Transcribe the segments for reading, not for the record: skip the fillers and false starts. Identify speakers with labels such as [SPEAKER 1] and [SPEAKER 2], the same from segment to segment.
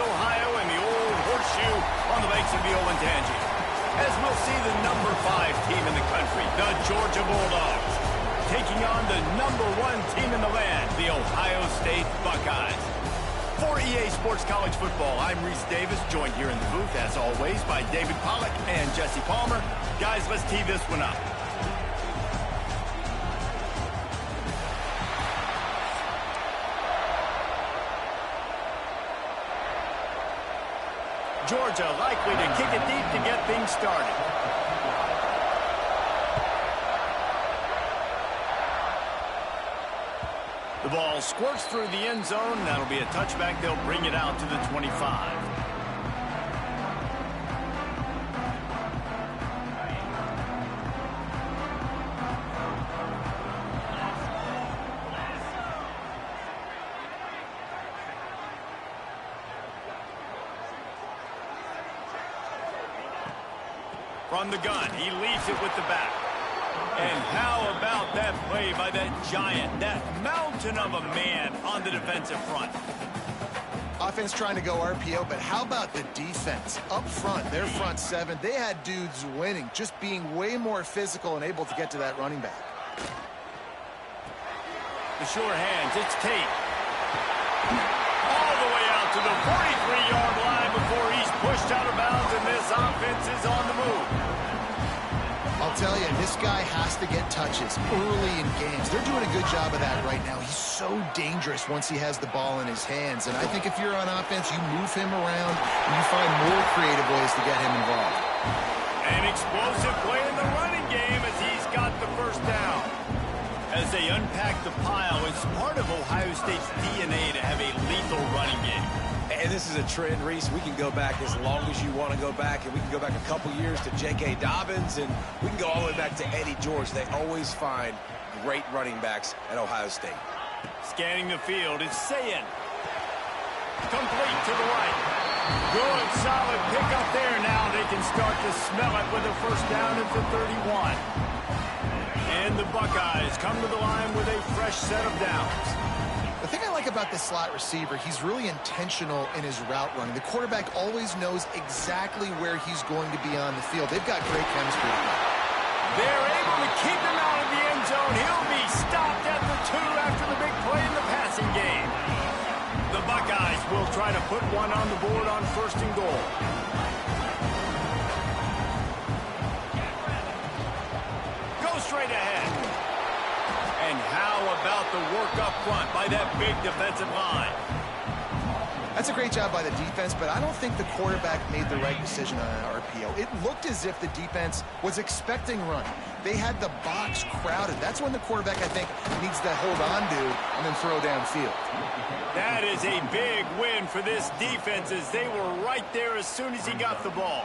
[SPEAKER 1] Ohio, and the old horseshoe on the banks of the Olentangy. As we'll see the number 5 team in the country, the Georgia Bulldogs, taking on the number 1 team in the land, the Ohio State Buckeyes. For EA Sports College Football, I'm Reese Davis, joined here in the booth, as always, by David Pollack and Jesse Palmer. Guys, let's tee this one up. Georgia likely to kick it deep to get things started. The ball squirts through the end zone. That'll be a touchback. They'll bring it out to the 25. From the gun, he leaves it with the back. And how about that play by that giant, that mountain of a man on the defensive front?
[SPEAKER 2] Offense trying to go RPO, but how about the defense? Up front, their front 7, they had dudes winning, just being way more physical and able to get to that running back.
[SPEAKER 1] The sure hands, it's Tate. All the way out to the 43-yard line before he's pushed out of bounds, and this offense is on the move.
[SPEAKER 2] I'll tell you, this guy has to get touches early in games. They're doing a good job of that right now. He's so dangerous once he has the ball in his hands. And I think if you're on offense, you move him around and you find more creative ways to get him involved.
[SPEAKER 1] An explosive play in the running game as he's got the first down. As they unpack the pile, it's part of Ohio State's DNA to have a lethal running game.
[SPEAKER 3] And this is a trend, Reese. We can go back as long as you want to go back, and we can go back a couple years to J.K. Dobbins, and we can go all the way back to Eddie George. They always find great running backs at Ohio State.
[SPEAKER 1] Scanning the field, it's Sayin. Complete to the right. Good, solid pick up there. Now they can start to smell it with a first down at the 31. And the Buckeyes come to the line with a fresh set of downs.
[SPEAKER 2] The thing I like about this slot receiver, he's really intentional in his route running. The quarterback always knows exactly where he's going to be on the field. They've got great chemistry together.
[SPEAKER 1] They're able to keep him out of the end zone. He'll be stopped at the 2 after the big play in the passing game. The Buckeyes will try to put one on the board on 1st and goal. Go straight ahead. And how about the work up front by that big defensive line?
[SPEAKER 2] That's a great job by the defense, but I don't think the quarterback made the right decision on an RPO. It looked as if the defense was expecting run. They had the box crowded. That's when the quarterback, I think, needs to hold on to and then throw downfield.
[SPEAKER 1] That is a big win for this defense as they were right there as soon as he got the ball.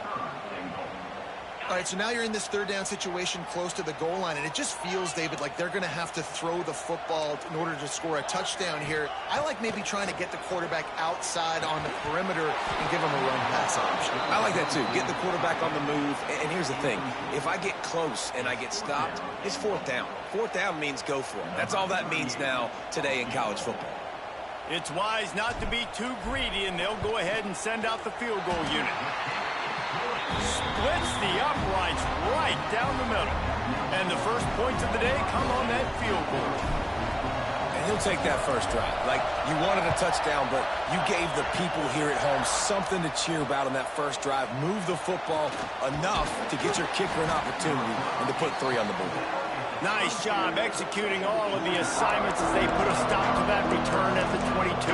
[SPEAKER 2] All right, so now you're in this 3rd down situation close to the goal line, and it just feels, David, like they're going to have to throw the football in order to score a touchdown here. I like maybe trying to get the quarterback outside on the perimeter and give him a run-pass option.
[SPEAKER 3] I like that, too. Get the quarterback on the move. And here's the thing. If I get close and I get stopped, it's 4th down. 4th down means go for it. That's all that means now today in college football.
[SPEAKER 1] It's wise not to be too greedy, and they'll go ahead and send out the field goal unit. Splits the uprights right down the middle. And the first points of the day come on that field goal.
[SPEAKER 3] And he'll take that first drive. Like, you wanted a touchdown, but you gave the people here at home something to cheer about on that first drive. Move the football enough to get your kicker an opportunity and to put 3 on the board.
[SPEAKER 1] Nice job executing all of the assignments as they put a stop to that return at the 22.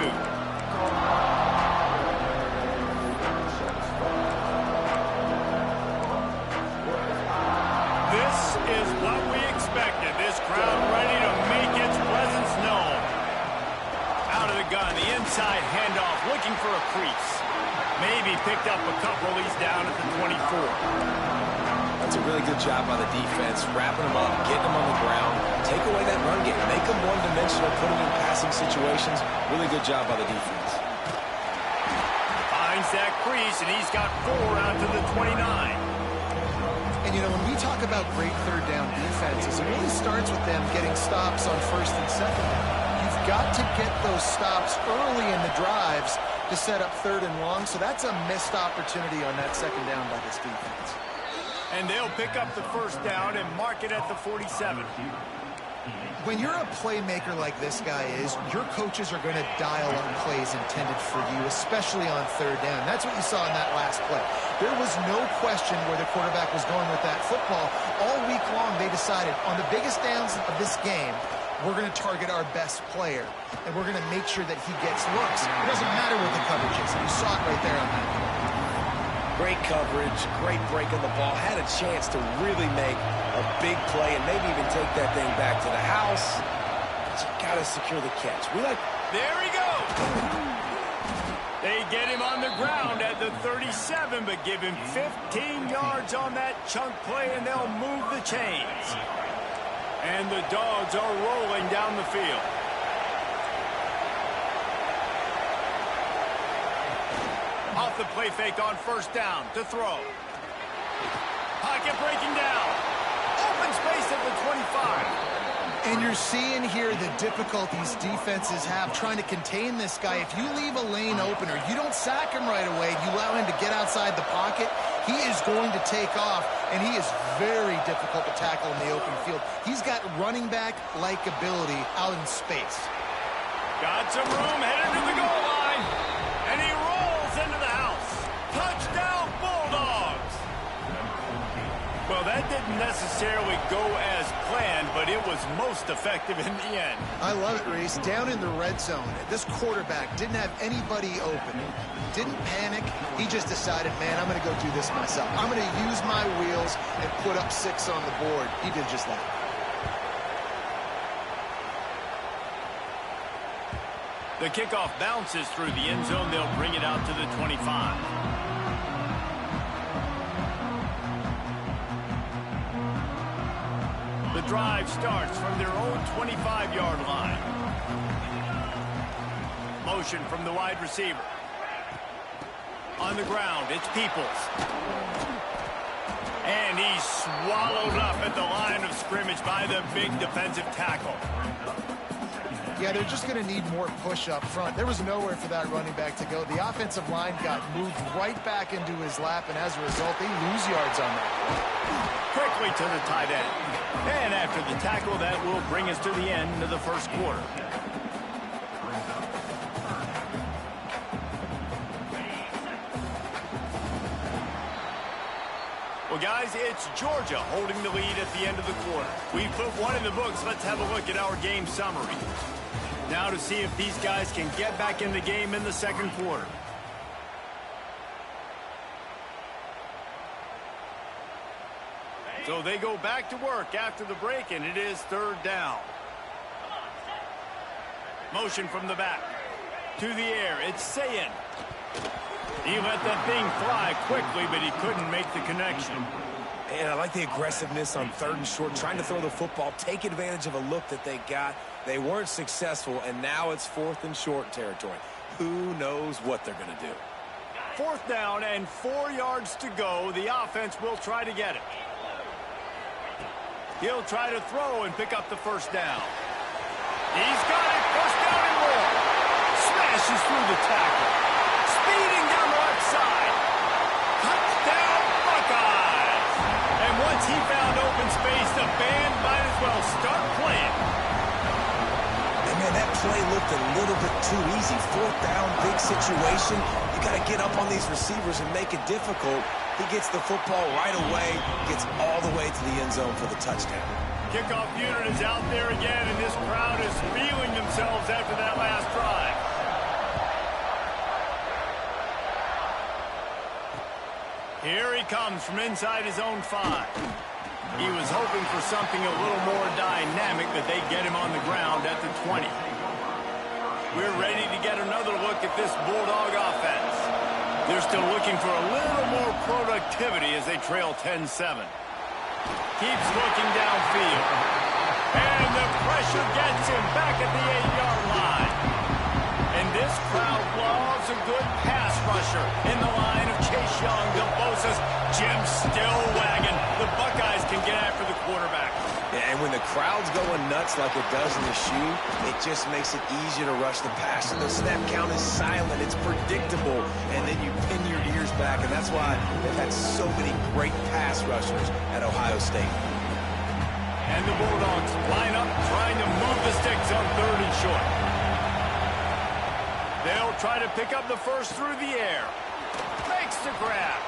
[SPEAKER 1] This is what we expected. This crowd ready to make its presence known. Out of the gun, the inside handoff, looking for a crease. Maybe picked up a couple. He's down at the 24.
[SPEAKER 3] That's a really good job by the defense, wrapping them up, getting them on the ground, take away that run game, make them one-dimensional, put them in passing situations. Really good job by the defense.
[SPEAKER 1] Finds that crease, and he's got 4 out to the 29.
[SPEAKER 2] And, you know, when we talk about great 3rd down defenses, it really starts with them getting stops on 1st and 2nd down. You've got to get those stops early in the drives to set up 3rd and long, so that's a missed opportunity on that 2nd down by this defense.
[SPEAKER 1] And they'll pick up the 1st down and mark it at the 47.
[SPEAKER 2] When you're a playmaker like this guy is, your coaches are going to dial up plays intended for you, especially on 3rd down. That's what you saw in that last play. There was no question where the quarterback was going with that football. All week long, they decided on the biggest downs of this game, we're going to target our best player, and we're going to make sure that he gets looks. It doesn't matter what the coverage is. You saw it right there on that play.
[SPEAKER 3] Great coverage, great break on the ball. Had a chance to really make a big play and maybe even take that thing back to the house. But you got to secure the catch.
[SPEAKER 1] There he goes. They get him on the ground at the 37, but give him 15 yards on that chunk play, and they'll move the chains. And the Dogs are rolling down the field. Off the play fake on 1st down to throw. Pocket breaking down. Open space at the 25.
[SPEAKER 2] And you're seeing here the difficulties defenses have trying to contain this guy. If you leave a lane open or you don't sack him right away, you allow him to get outside the pocket, he is going to take off, and he is very difficult to tackle in the open field. He's got running back-like ability out in space.
[SPEAKER 1] Got some room, headed to the goal line, and he rolls into the house. Touchdown, Bulldogs! Well, that didn't necessarily go as planned, but it was most effective in the end.
[SPEAKER 2] I love it, Reese. Down in the red zone, this quarterback didn't have anybody open. Didn't panic. He just decided, man, I'm going to go do this myself. I'm going to use my wheels and put up 6 on the board. He did just that.
[SPEAKER 1] The kickoff bounces through the end zone. They'll bring it out to the 25. The drive starts from their own 25-yard line. Motion from the wide receiver. On the ground, it's Peoples. And he's swallowed up at the line of scrimmage by the big defensive tackle.
[SPEAKER 2] Yeah, they're just going to need more push up front. There was nowhere for that running back to go. The offensive line got moved right back into his lap, and as a result, they lose yards on that.
[SPEAKER 1] Quickly to the tight end. And after the tackle, that will bring us to the end of the 1st quarter. Well, guys, it's Georgia holding the lead at the end of the quarter. We put one in the books. Let's have a look at our game summary. Now to see if these guys can get back in the game in the 2nd quarter. So they go back to work after the break, and it is 3rd down. Motion from the back. To the air, it's Sayin. He let that thing fly quickly, but he couldn't make the connection.
[SPEAKER 3] And I like the aggressiveness on 3rd and short, trying to throw the football, take advantage of a look that they got. They weren't successful, and now it's 4th and short territory. Who knows what they're going to do?
[SPEAKER 1] 4th down and 4 yards to go. The offense will try to get it. He'll try to throw and pick up the 1st down. He's got it. 1st down and more. Smashes through the tackle. Speeding down the left side. Touchdown, Buckeyes. And once he found open space, the band might as well start playing.
[SPEAKER 3] And man, that play looked a little bit too easy. 4th down, big situation. You got to get up on these receivers and make it difficult. He gets the football right away, gets all the way to the end zone for the touchdown.
[SPEAKER 1] Kickoff unit is out there again, and this crowd is feeling themselves after that last drive. Here he comes from inside his own 5. He was hoping for something a little more dynamic, but they get him on the ground at the 20. We're ready to get another look at this Bulldog offense. They're still looking for a little more productivity as they trail 10-7. Keeps looking downfield. And the pressure gets him back at the 8-yard line. And this crowd loves a good pass rusher in the line of Chase Young, DeBosa's Jim Stillwagon. The Buckeyes can get after the quarterback.
[SPEAKER 3] And when the crowd's going nuts like it does in the shoe, it just makes it easier to rush the pass. So the snap count is silent, it's predictable, and then you pin your ears back, and that's why they've had so many great pass rushers at Ohio State.
[SPEAKER 1] And the Bulldogs line up, trying to move the sticks on 3rd and short. They'll try to pick up the first through the air. Makes the grab.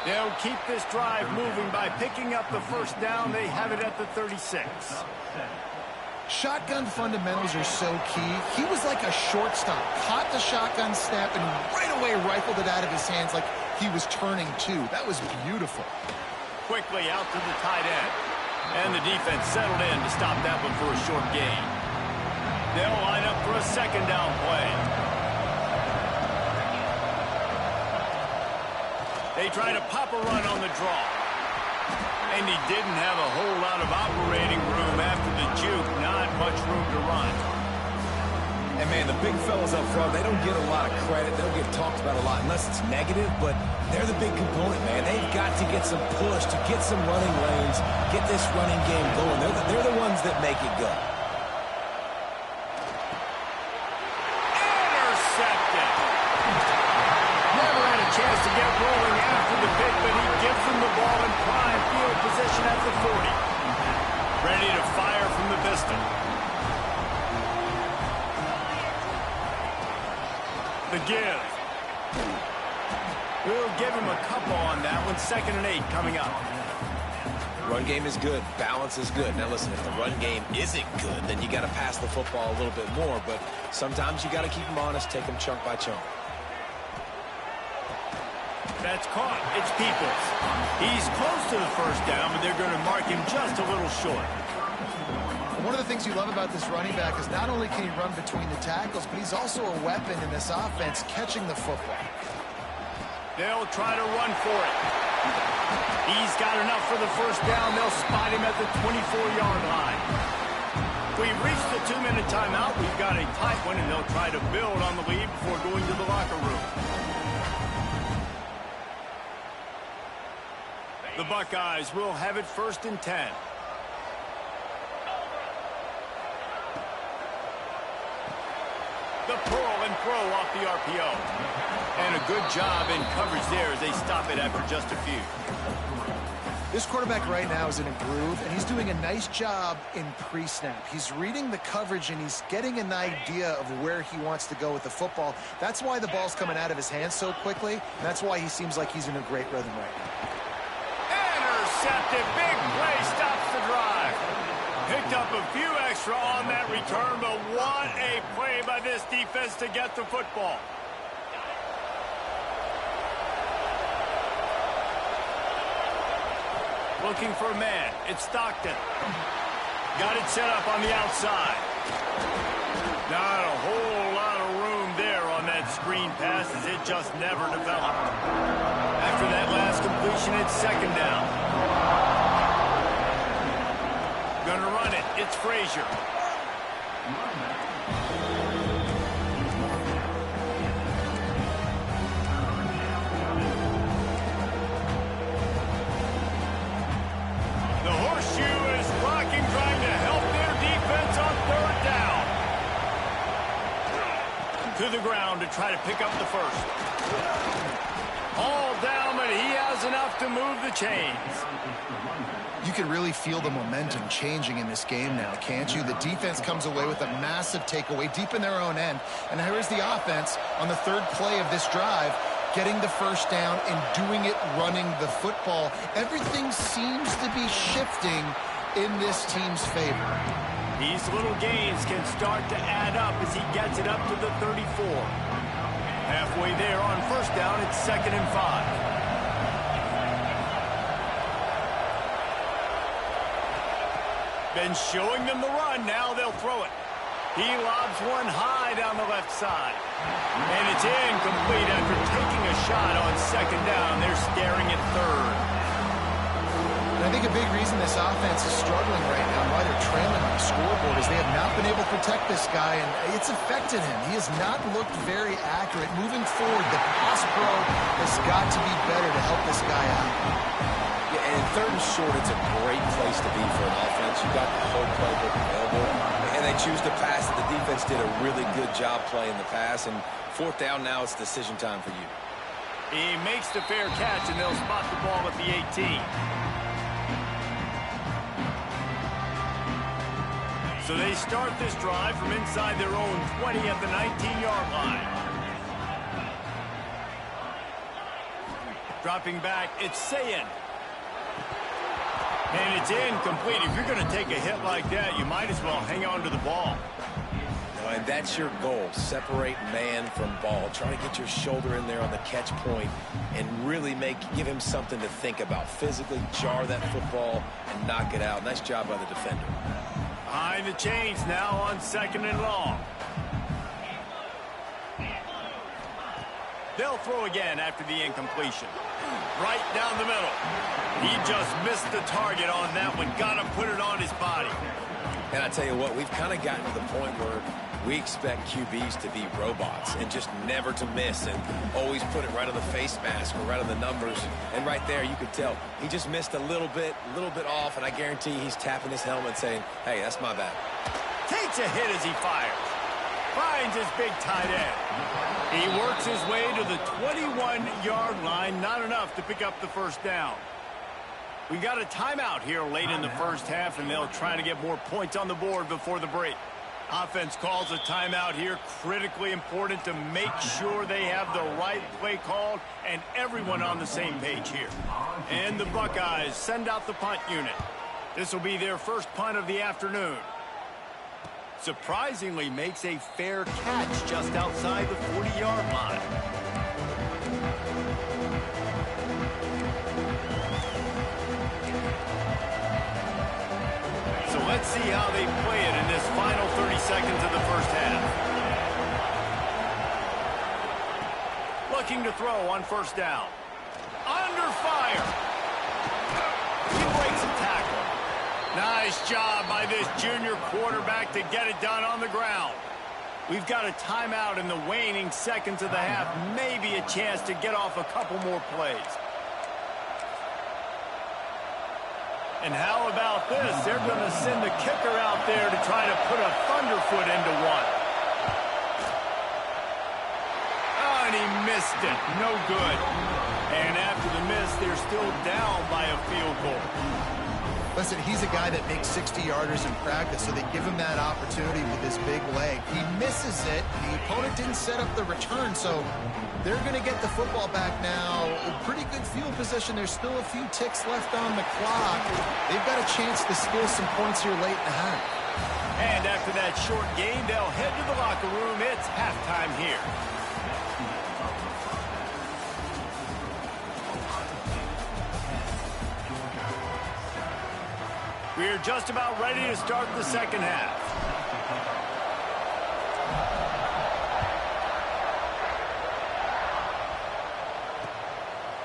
[SPEAKER 1] They'll keep this drive moving by picking up the first down. They have it at the 36.
[SPEAKER 2] Shotgun fundamentals are so key. He was like a shortstop. Caught the shotgun snap and right away rifled it out of his hands like he was turning two. That was beautiful.
[SPEAKER 1] Quickly out to the tight end. And the defense settled in to stop that one for a short gain. They'll line up for a 2nd down play. They try to pop a run on the draw. And he didn't have a whole lot of operating room after the juke. Not much room to run.
[SPEAKER 3] And, man, the big fellas up front, they don't get a lot of credit. They don't get talked about a lot unless it's negative, but they're the big component, man. They've got to get some push, to get some running lanes, get this running game going. They're the ones that make it go.
[SPEAKER 1] Intercepted. Never had a chance to get rolling after the pick, but he gives them the ball in prime field position at the 40. Ready to fire from the pistol. The give. We'll give him a couple on that one. 2nd and 8 coming up.
[SPEAKER 3] Run game is good. Balance is good. Now, listen, if the run game isn't good, then you got to pass the football a little bit more. But sometimes you got to keep them honest, take them chunk by chunk.
[SPEAKER 1] That's caught. It's Peoples. He's close to the first down, but they're going to mark him just a little short.
[SPEAKER 2] One of the things you love about this running back is not only can he run between the tackles, but he's also a weapon in this offense catching the football.
[SPEAKER 1] They'll try to run for it. He's got enough for the first down. They'll spot him at the 24-yard line. We've reached the 2-minute timeout. We've got a tight one, and they'll try to build on the lead before going to the locker room. The Buckeyes will have it 1st and 10. The pull and throw off the RPO. And a good job in coverage there as they stop it after just a few.
[SPEAKER 2] This quarterback right now is in a groove, and he's doing a nice job in pre-snap. He's reading the coverage, and he's getting an idea of where he wants to go with the football. That's why the ball's coming out of his hands so quickly, and that's why he seems like he's in a great rhythm right now.
[SPEAKER 1] Intercepted. Big play stops the drive. Picked up a few extra on that return, but what a play by this defense to get the football. Looking for a man. It's Stockton. Got it set up on the outside. Not a whole lot of room there on that screen pass as it just never developed. After that last completion, it's 2nd down. Gonna run it. It's Frazier. The horseshoe is rocking, trying to help their defense on 3rd down. To the ground to try to pick up the first. All down, but he has enough to move the chains.
[SPEAKER 2] You can really feel the momentum changing in this game now, can't you? The defense comes away with a massive takeaway deep in their own end. And here's the offense on the 3rd play of this drive, getting the first down and doing it running the football. Everything seems to be shifting in this team's favor.
[SPEAKER 1] These little gains can start to add up as he gets it up to the 34. Halfway there on 1st down, it's 2nd and 5. Been showing them the run. Now they'll throw it. He lobs one high down the left side. And it's incomplete after taking a shot on 2nd down. They're staring at 3rd.
[SPEAKER 2] And I think a big reason this offense is struggling right now, why they're trailing on the scoreboard, is they have not been able to protect this guy, and it's affected him. He has not looked very accurate. Moving forward, the pass pro has got to be better to help this guy out.
[SPEAKER 3] Yeah, And third and short, it's a great place to be for an offense. You've got the whole playbook available, and they choose to pass it. The defense did a really good job playing the pass, and fourth down now, it's decision time for you.
[SPEAKER 1] He makes the fair catch, and they'll spot the ball at the 18. So they start this drive from inside their own 20 at the 19-yard line. Dropping back, it's Sayin. And it's incomplete. If you're going to take a hit like that, you might as well hang on to the ball.
[SPEAKER 3] And that's your goal. Separate man from ball. Try to get your shoulder in there on the catch point and really give him something to think about. Physically jar that football and knock it out. Nice job by the defender.
[SPEAKER 1] Behind the chains now on 2nd and long. They'll throw again after the incompletion. Right down the middle. He just missed the target on that one. Got to put it on his body.
[SPEAKER 3] And I tell you what, we've kind of gotten to the point where we expect QBs to be robots and just never to miss and always put it right on the face mask or right on the numbers. And right there, you could tell he just missed a little bit off, and I guarantee he's tapping his helmet saying, hey, that's my bad.
[SPEAKER 1] Takes a hit as he fires. Finds his big tight end. He works his way to the 21-yard line. Not enough to pick up the first down. We got a timeout here late in the first half, and they'll try to get more points on the board before the break. Offense calls a timeout here. Critically important to make sure they have the right play called and everyone on the same page here. And the Buckeyes send out the punt unit. This will be their first punt of the afternoon. Surprisingly makes a fair catch just outside the 40-yard line. So let's see how they play it in this final 30 seconds of the first half. Looking to throw on first down. Under fire. He breaks a tackle. Nice job by this junior quarterback to get it done on the ground. We've got a timeout in the waning seconds of the half. Maybe a chance to get off a couple more plays. And how about this? They're going to send the kicker out there to try to put a thunderfoot into one. Oh, and he missed it. No good. And after the miss, they're still down by a field goal.
[SPEAKER 2] Listen, he's a guy that makes 60-yarders in practice, so they give him that opportunity with his big leg. He misses it. The opponent didn't set up the return, so they're going to get the football back now. A pretty good field position. There's still a few ticks left on the clock. They've got a chance to steal some points here late in the half.
[SPEAKER 1] And after that short game, they'll head to the locker room. It's halftime here. We're just about ready to start the second half.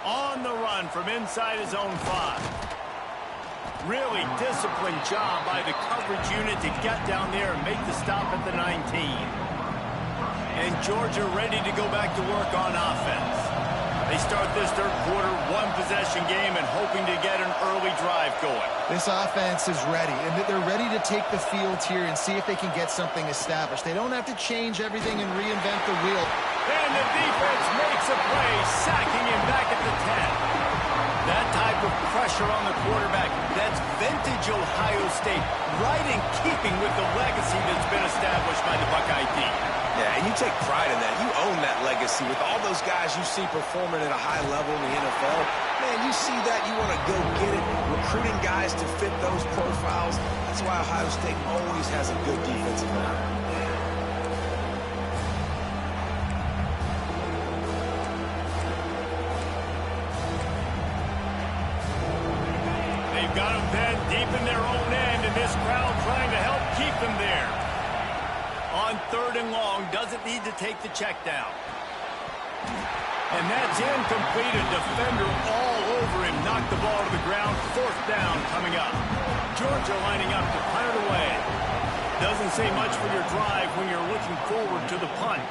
[SPEAKER 1] On the run from inside his own 5. Really disciplined job by the coverage unit to get down there and make the stop at the 19. And Georgia ready to go back to work on offense. They start this third quarter, one-possession game, and hoping to get an early drive going.
[SPEAKER 2] This offense is ready, and they're ready to take the field here and see if they can get something established. They don't have to change everything and reinvent the wheel.
[SPEAKER 1] And the defense makes a play, sacking him back at the 10. That type of pressure on the quarterback, that's vintage Ohio State, right in keeping with the legacy that's been established by the Buckeye D.
[SPEAKER 3] Yeah, and you take pride in that. You own that legacy with all those guys you see performing at a high level in the NFL. Man, you see that, you want to go get it. Recruiting guys to fit those profiles. That's why Ohio State always has a good defensive line.
[SPEAKER 1] They've got them then deep in their own end, and this crowd trying to help keep them there. On third and long, doesn't need to take the check down. And that's incomplete. A defender all over him. Knocked the ball to the ground. Fourth down coming up. Georgia lining up to punt it away. Doesn't say much for your drive when you're looking forward to the punt.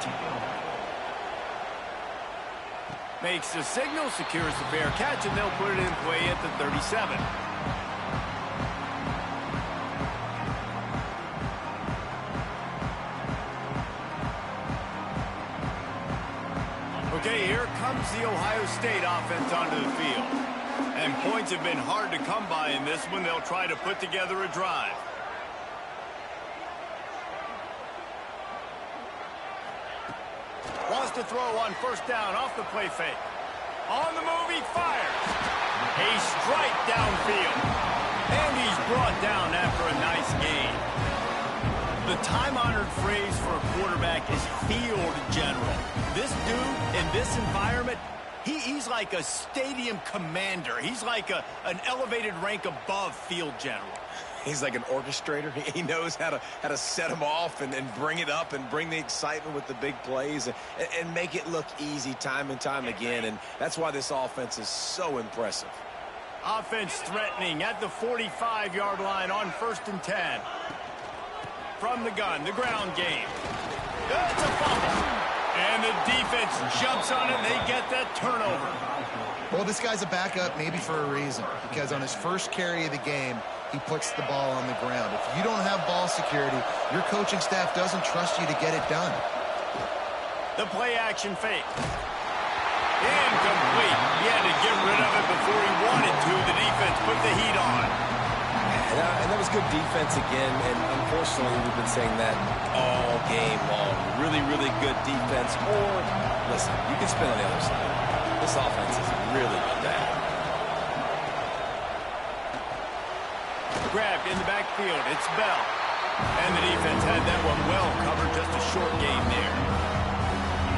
[SPEAKER 1] Makes the signal, secures the fair catch, and they'll put it in play at the 37. Okay, here comes the Ohio State offense onto the field. And points have been hard to come by in this one. They'll try to put together a drive. Wants to throw on first down off the play fake. On the move, he fires. A strike downfield. And he's brought down after a nice gain. The time-honored phrase for a quarterback is field general. This dude in this environment, he's like a stadium commander. He's like an elevated rank above field general.
[SPEAKER 3] He's like an orchestrator. He knows how to set them off and bring it up and bring the excitement with the big plays and make it look easy time and time again. And that's why this offense is so impressive.
[SPEAKER 1] Offense threatening at the 45-yard line on 1st and 10. From the gun, the ground game. That's a fumble. And the defense jumps on it, and they get that turnover.
[SPEAKER 2] Well, this guy's a backup maybe for a reason, because on his first carry of the game, he puts the ball on the ground. If you don't have ball security, your coaching staff doesn't trust you to get it done.
[SPEAKER 1] The play-action fake. Incomplete. He had to get rid of it before he wanted to. The defense put the heat on.
[SPEAKER 3] And that was good defense again, and unfortunately, we've been saying that all game long. Really, really good defense. Or, listen, you can spin on the other side. This offense is really bad.
[SPEAKER 1] Grabbed in the backfield. It's Bell. And the defense had that one well covered. Just a short game there.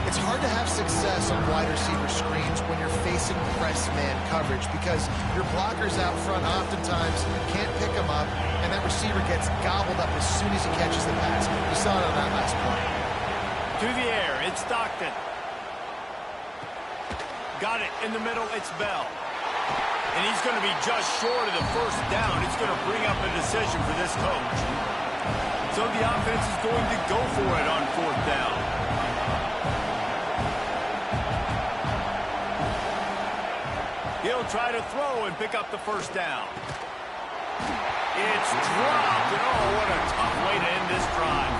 [SPEAKER 2] It's hard to have success on wide receiver screens when you're facing press man coverage because your blockers out front oftentimes can't pick them up, and that receiver gets gobbled up as soon as he catches the pass. We saw it on that last play.
[SPEAKER 1] To the air, it's Stockton. Got it in the middle, it's Bell. And he's going to be just short of the first down. It's going to bring up a decision for this coach. So the offense is going to go for it on 4th down. He'll try to throw and pick up the first down. It's dropped, and oh, what a tough way to end this drive.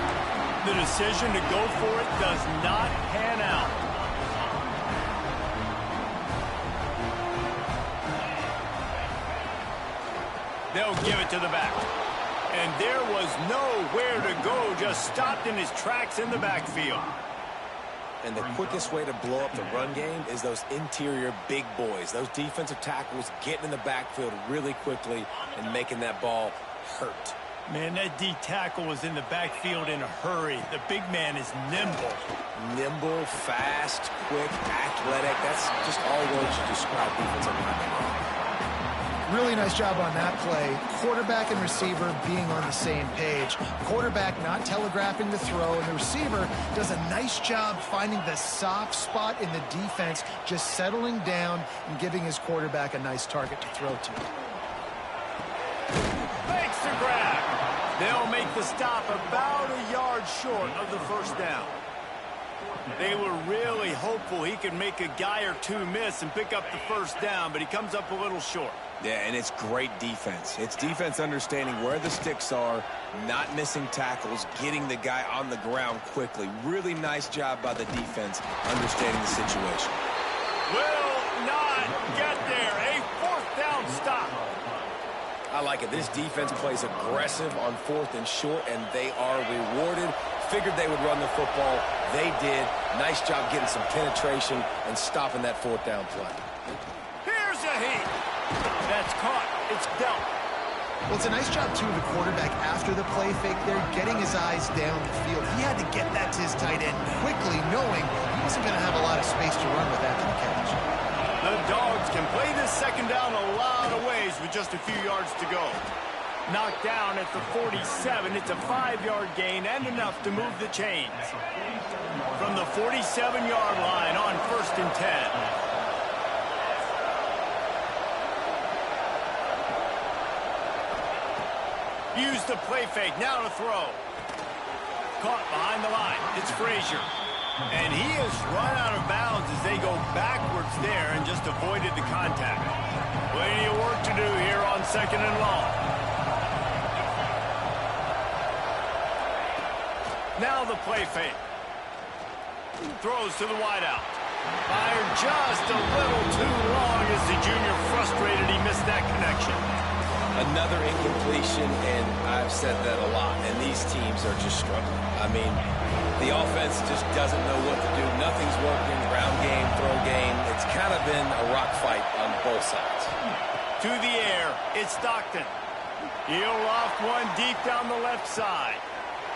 [SPEAKER 1] The decision to go for it does not pan out. They'll give it to the back. And there was nowhere to go, just stopped in his tracks in the backfield.
[SPEAKER 3] And the quickest way to blow up the run game is those interior big boys, those defensive tackles getting in the backfield really quickly and making that ball hurt.
[SPEAKER 1] Man, that D tackle was in the backfield in a hurry. The big man is nimble.
[SPEAKER 3] Nimble, fast, quick, athletic. That's just all words to describe defensive linemen.
[SPEAKER 2] Really nice job on that play. Quarterback and receiver being on the same page. Quarterback not telegraphing the throw, and the receiver does a nice job finding the soft spot in the defense, just settling down and giving his quarterback a nice target to throw to.
[SPEAKER 1] Makes the grab. They'll make the stop about a yard short of the first down. They were really hopeful he could make a guy or two miss and pick up the first down, but he comes up a little short.
[SPEAKER 3] Yeah, and it's great defense. It's defense understanding where the sticks are, not missing tackles, getting the guy on the ground quickly. Really nice job by the defense understanding the situation.
[SPEAKER 1] Will not get there. A 4th down stop.
[SPEAKER 3] I like it. This defense plays aggressive on 4th and short, and they are rewarded. Figured they would run the football. They did. Nice job getting some penetration and stopping that 4th down play.
[SPEAKER 1] Here's a heat. That's caught. It's dealt.
[SPEAKER 2] Well, it's a nice job, too, of the quarterback after the play fake there, getting his eyes down the field. He had to get that to his tight end quickly, knowing he wasn't going to have a lot of space to run with after the catch.
[SPEAKER 1] The Dogs can play this second down a lot of ways with just a few yards to go. Knocked down at the 47. It's a 5-yard gain and enough to move the chains. From the 47-yard line on 1st and 10. Use the play fake, now to throw. Caught behind the line, it's Frazier. And he has run out of bounds as they go backwards there and just avoided the contact. Plenty of work to do here on 2nd and long. Now the play fake. Throws to the wideout. Fired just a little too long as the junior frustrated he missed that connection.
[SPEAKER 3] Another incompletion, and I've said that a lot, and these teams are just struggling. I mean, the offense just doesn't know what to do. Nothing's working. Ground game, throw game. It's kind of been a rock fight on both sides.
[SPEAKER 1] To the air, it's Stockton. He'll loft one deep down the left side.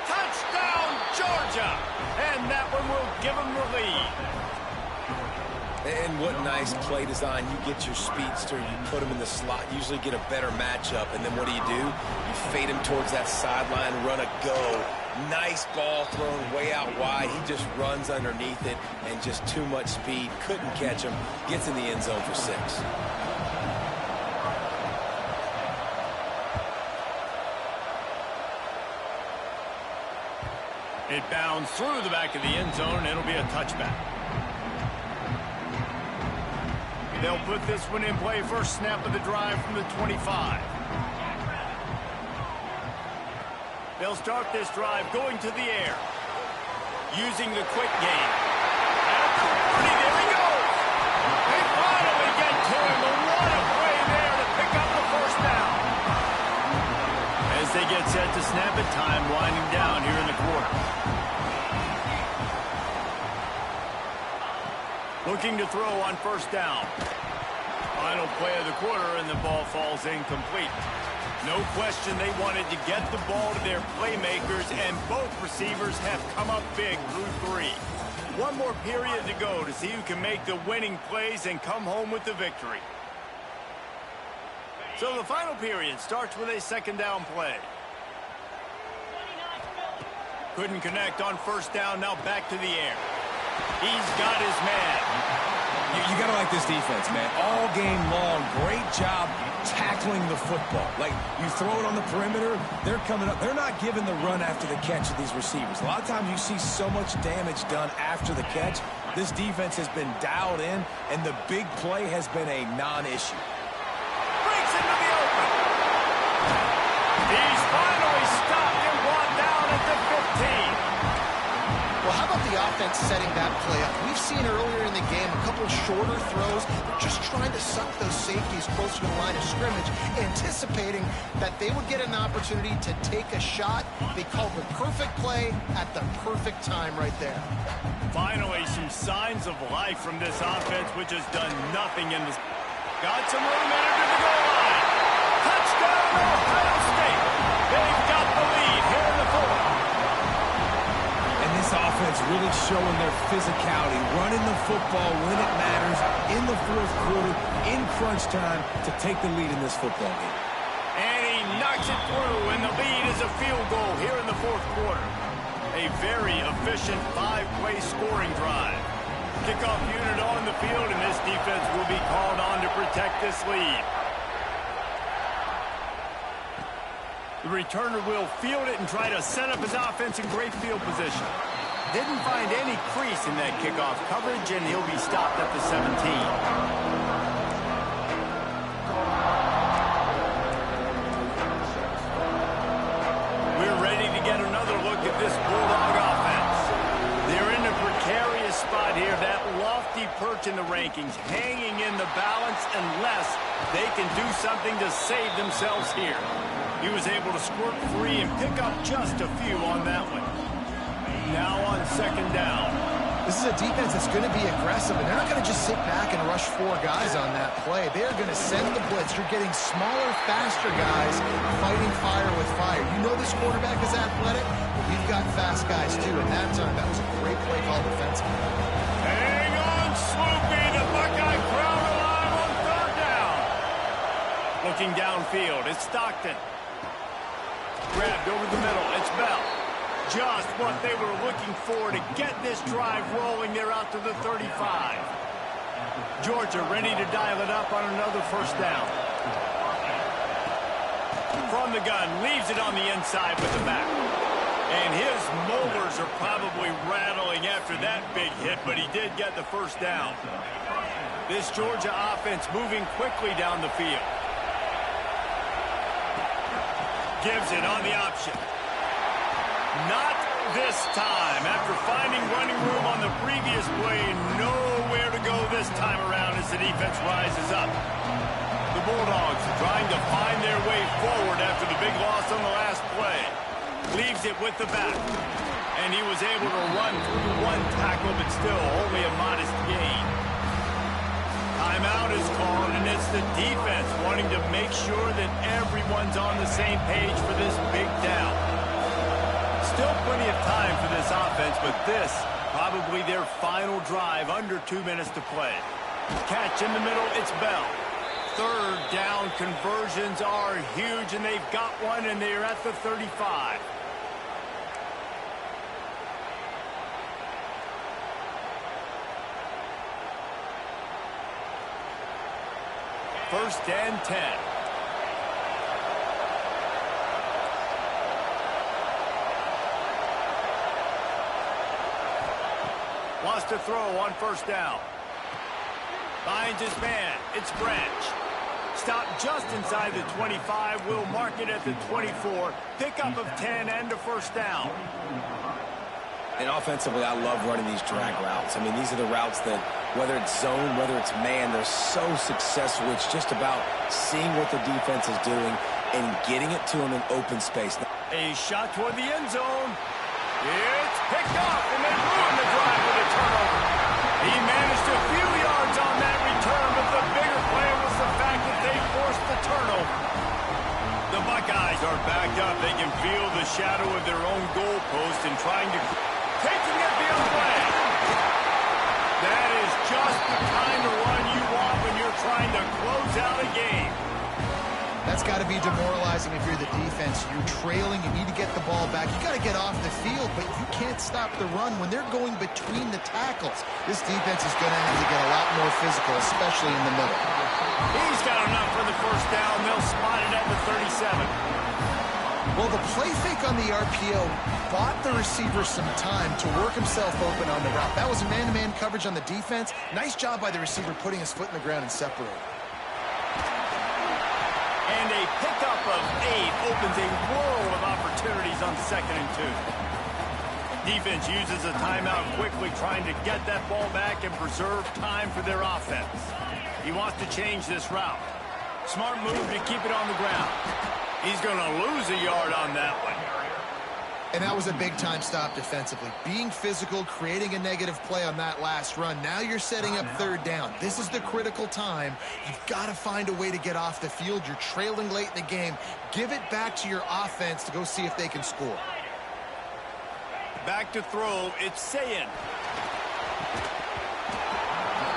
[SPEAKER 1] Touchdown, Georgia! And that one will give them the lead.
[SPEAKER 3] And what nice play design. You get your speedster, you put him in the slot, usually get a better matchup, and then what do? You fade him towards that sideline, run a go. Nice ball thrown way out wide. He just runs underneath it, and just too much speed. Couldn't catch him. Gets in the end zone for 6.
[SPEAKER 1] It bounds through the back of the end zone, and it'll be a touchback. They'll put this one in play. First snap of the drive from the 25. They'll start this drive going to the air. Using the quick game. At the 40, there he goes. They finally get to him. A lot of play there to pick up the first down. As they get set to snap it, time winding down here in the quarter. Looking to throw on first down. Final play of the quarter, and the ball falls incomplete. No question they wanted to get the ball to their playmakers, and both receivers have come up big through 3. One more period to go to see who can make the winning plays and come home with the victory. So the final period starts with a 2nd down play. Couldn't connect on first down, now back to the air. He's got his man.
[SPEAKER 3] You got to like this defense, man. All game long, great job tackling the football. Like, you throw it on the perimeter, they're coming up. They're not giving the run after the catch of these receivers. A lot of times you see so much damage done after the catch. This defense has been dialed in, and the big play has been a non-issue.
[SPEAKER 1] Breaks into the open. He's finally stopped and brought down at the 15.
[SPEAKER 2] Well, how about the offense setting that play up? We've seen earlier in the game a couple shorter throws. They're just trying to suck those safeties closer to the line of scrimmage, anticipating that they would get an opportunity to take a shot. They called the perfect play at the perfect time right there.
[SPEAKER 1] Finally, some signs of life from this offense, which has done nothing in this. Got some room entered to the goal line. Touchdown, Ohio State. They've got the lead here in the 4th.
[SPEAKER 3] This offense really showing their physicality, running the football when it matters, in the 4th quarter, in crunch time, to take the lead in this football game.
[SPEAKER 1] And he knocks it through, and the lead is a field goal here in the 4th quarter. A very efficient 5-play scoring drive. Kickoff unit on the field, and this defense will be called on to protect this lead. The returner will field it and try to set up his offense in great field position. Didn't find any crease in that kickoff coverage, and he'll be stopped at the 17. We're ready to get another look at this Bulldog offense. They're in a precarious spot here, that lofty perch in the rankings, hanging in the balance unless they can do something to save themselves here. He was able to squirt free and pick up just a few on that one. Now on 2nd down.
[SPEAKER 2] This is a defense that's going to be aggressive, and they're not going to just sit back and rush 4 guys on that play. They're going to send the blitz. You're getting smaller, faster guys fighting fire with fire. You know this quarterback is athletic, but we've got fast guys too. And that time, that was a great play call defensively.
[SPEAKER 1] Hang on, Sloopy. The Buckeye crowd alive on 3rd down. Looking downfield, it's Stockton. Grabbed over the middle, it's Bell. Just what they were looking for to get this drive rolling. They're out to the 35. Georgia ready to dial it up on another first down. From the gun, leaves it on the inside with the back. And his molars are probably rattling after that big hit, but he did get the first down. This Georgia offense moving quickly down the field. Gives it on the option. Not this time. After finding running room on the previous play, nowhere to go this time around as the defense rises up. The Bulldogs are trying to find their way forward after the big loss on the last play. Leaves it with the back. And he was able to run through one tackle, but still only a modest gain. Timeout is called, and it's the defense wanting to make sure that everyone's on the same page for this big down. Still plenty of time for this offense, but this probably their final drive, under 2 minutes to play. Catch in the middle, it's Bell. Third down conversions are huge, and they've got one, and they're at the 35. First and 10. Wants to throw on first down. Finds his man. It's Branch. Stopped just inside the 25. Will mark it at the 24. Pickup of 10 and a first down.
[SPEAKER 3] And offensively, I love running these drag routes. I mean, these are the routes that, whether it's zone, whether it's man, they're so successful. It's just about seeing what the defense is doing and getting it to them in open space.
[SPEAKER 1] A shot toward the end zone. It's picked off, and they ruin the drive with a turnover. He managed a few yards on that return, but the bigger play was the fact that they forced the turnover. The Buckeyes are backed up. They can feel the shadow of their own goalpost and trying to... Taking it the other way. That is just the kind of run you want when you're trying to close out a game.
[SPEAKER 2] That's got to be demoralizing if you're the defense. You're trailing. You need to get the ball back. You got to get off the field, but you can't stop the run when they're going between the tackles. This defense is going to have to get a lot more physical, especially in the middle.
[SPEAKER 1] He's got enough for the first down. They'll spot it at the 37.
[SPEAKER 2] Well, the play fake on the RPO bought the receiver some time to work himself open on the route. That was a man-to-man coverage on the defense. Nice job by the receiver putting his foot in the ground and separating.
[SPEAKER 1] And a pickup of 8 opens a world of opportunities on 2nd and 2. Defense uses a timeout quickly, trying to get that ball back and preserve time for their offense. He wants to change this route. Smart move to keep it on the ground. He's going to lose a yard on that one.
[SPEAKER 2] And that was a big-time stop defensively. Being physical, creating a negative play on that last run. Now you're setting up third down. This is the critical time. You've got to find a way to get off the field. You're trailing late in the game. Give it back to your offense to go see if they can score.
[SPEAKER 1] Back to throw. It's Sayin.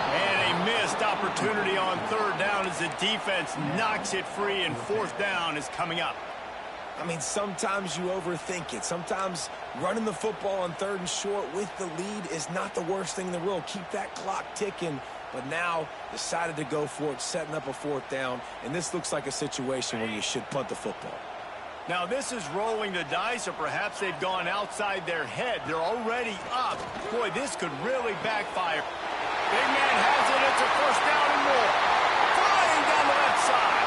[SPEAKER 1] And a missed opportunity on third down as the defense knocks it free, and fourth down is coming up.
[SPEAKER 3] I mean, sometimes you overthink it. Sometimes running the football on 3rd and short with the lead is not the worst thing in the world. Keep that clock ticking. But now decided to go for it, setting up a 4th down. And this looks like a situation where you should punt the football.
[SPEAKER 1] Now, this is rolling the dice, or perhaps they've gone outside their head. They're already up. Boy, this could really backfire. Big man has it. It's a first down and more. Flying down the left side.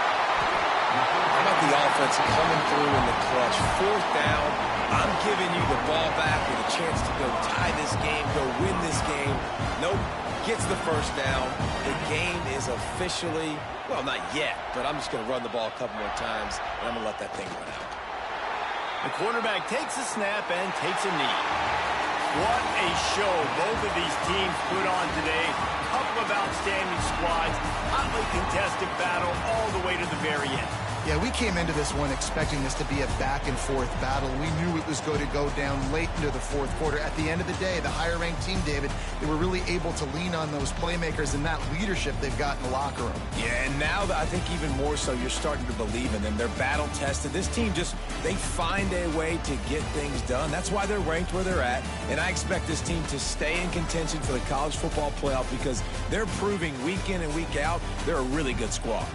[SPEAKER 3] How about the offense coming through in the clutch? 4th down. I'm giving you the ball back with a chance to go tie this game, go win this game. Nope. Gets the first down. The game is officially, well, not yet, but I'm just going to run the ball a couple more times, and I'm going to let that thing run out.
[SPEAKER 1] The quarterback takes a snap and takes a knee. What a show both of these teams put on today. Couple of outstanding squads. Hotly contested battle all the way to the very end.
[SPEAKER 2] Yeah, we came into this one expecting this to be a back-and-forth battle. We knew it was going to go down late into the 4th quarter. At the end of the day, the higher-ranked team, David, they were really able to lean on those playmakers and that leadership they've got in the locker room.
[SPEAKER 3] Yeah, and now I think even more so, you're starting to believe in them. They're battle-tested. This team just, they find a way to get things done. That's why they're ranked where they're at. And I expect this team to stay in contention for the college football playoff because they're proving week in and week out they're a really good squad.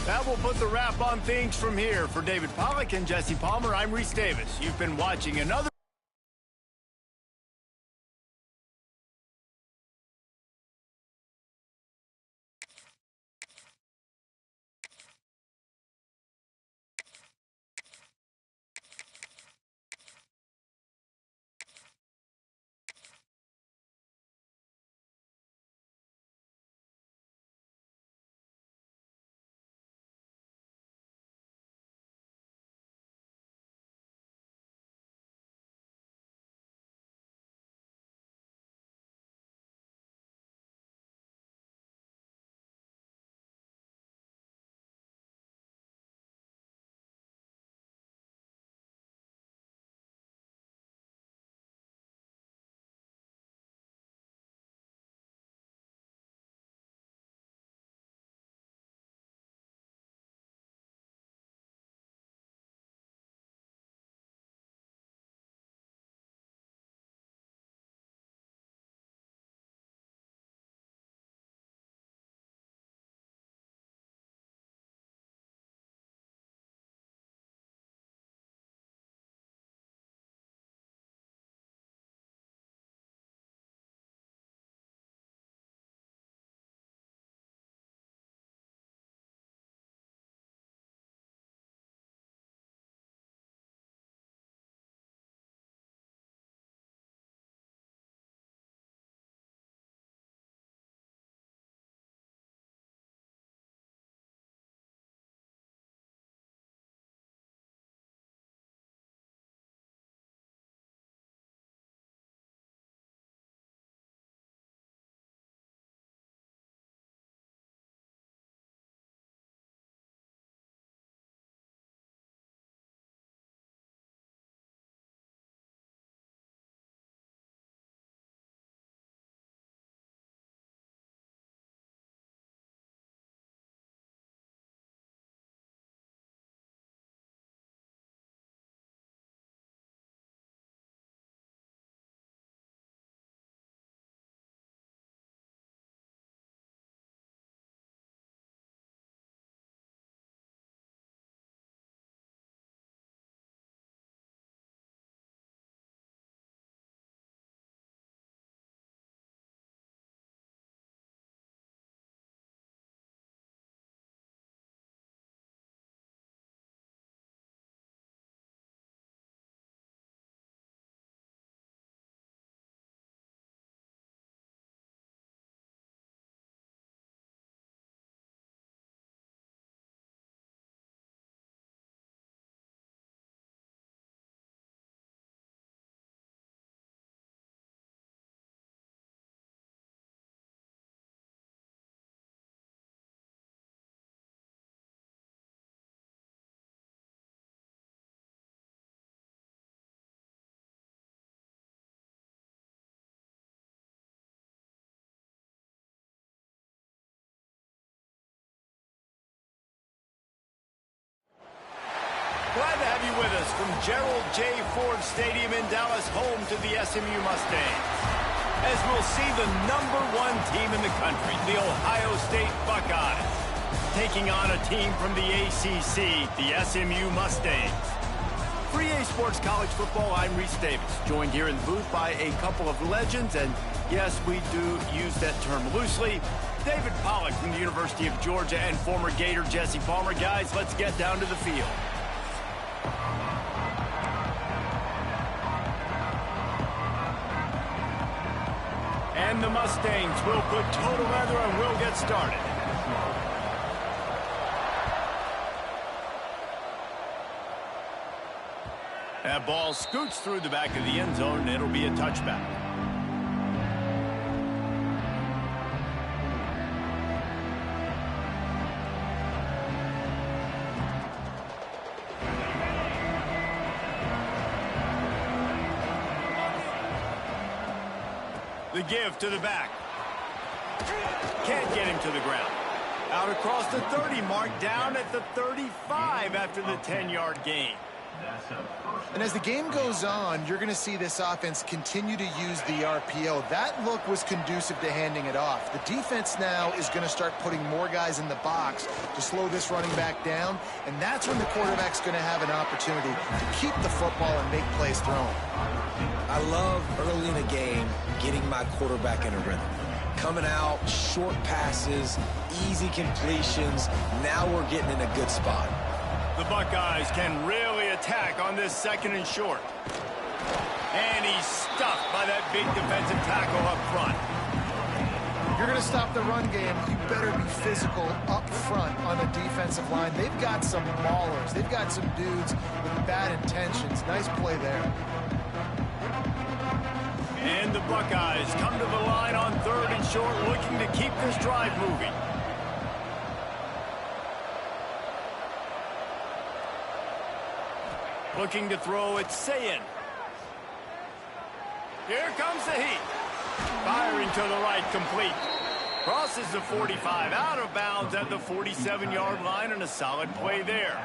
[SPEAKER 1] That will put the wrap on things from here. For David Pollack and Jesse Palmer, I'm Reese Davis. You've been watching another Glad to have you with us from Gerald J. Ford Stadium in Dallas, home to the SMU Mustangs. As we'll see the #1 team in the country, the Ohio State Buckeyes, taking on a team from the ACC, the SMU Mustangs. For EA Sports College Football, I'm Reese Davis, joined here in the booth by a couple of legends, and yes, we do use that term loosely. David Pollack from the University of Georgia and former Gator Jesse Palmer. Guys, let's get down to the field. And the Mustangs will put total leather and we'll get started. That ball scoots through the back of the end zone, and it'll be a touchback. The give to the back. Can't get him to the ground. Out across the 30 mark, down at the 35 after the 10-yard gain.
[SPEAKER 2] And as the game goes on, you're going to see this offense continue to use the RPO. That look was conducive to handing it off. The defense now is going to start putting more guys in the box to slow this running back down, and that's when the quarterback's going to have an opportunity to keep the football and make plays thrown.
[SPEAKER 3] I love early in a game getting my quarterback in a rhythm. Coming out, short passes, easy completions. Now we're getting in a good spot.
[SPEAKER 1] The Buckeyes can really attack on this 2nd and short. And he's stuffed by that big defensive tackle up front.
[SPEAKER 2] You're going to stop the run game, you better be physical up front on the defensive line. They've got some maulers. They've got some dudes with bad intentions. Nice play there.
[SPEAKER 1] And the Buckeyes come to the line on 3rd and short, looking to keep this drive moving. Looking to throw, it's Sayin. Here comes the heat. Firing to the right, complete. Crosses the 45, out of bounds at the 47-yard line, and a solid play there.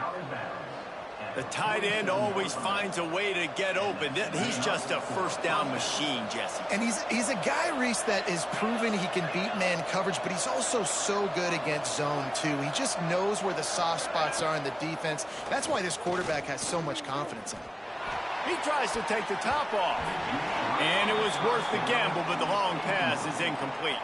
[SPEAKER 1] The tight end always finds a way to get open. He's just a first down machine, Jesse.
[SPEAKER 2] And he's a guy, Reese, that is proven he can beat man coverage, but he's also so good against zone, too. He just knows where the soft spots are in the defense. That's why this quarterback has so much confidence in him.
[SPEAKER 1] He tries to take the top off. And it was worth the gamble, but the long pass is incomplete.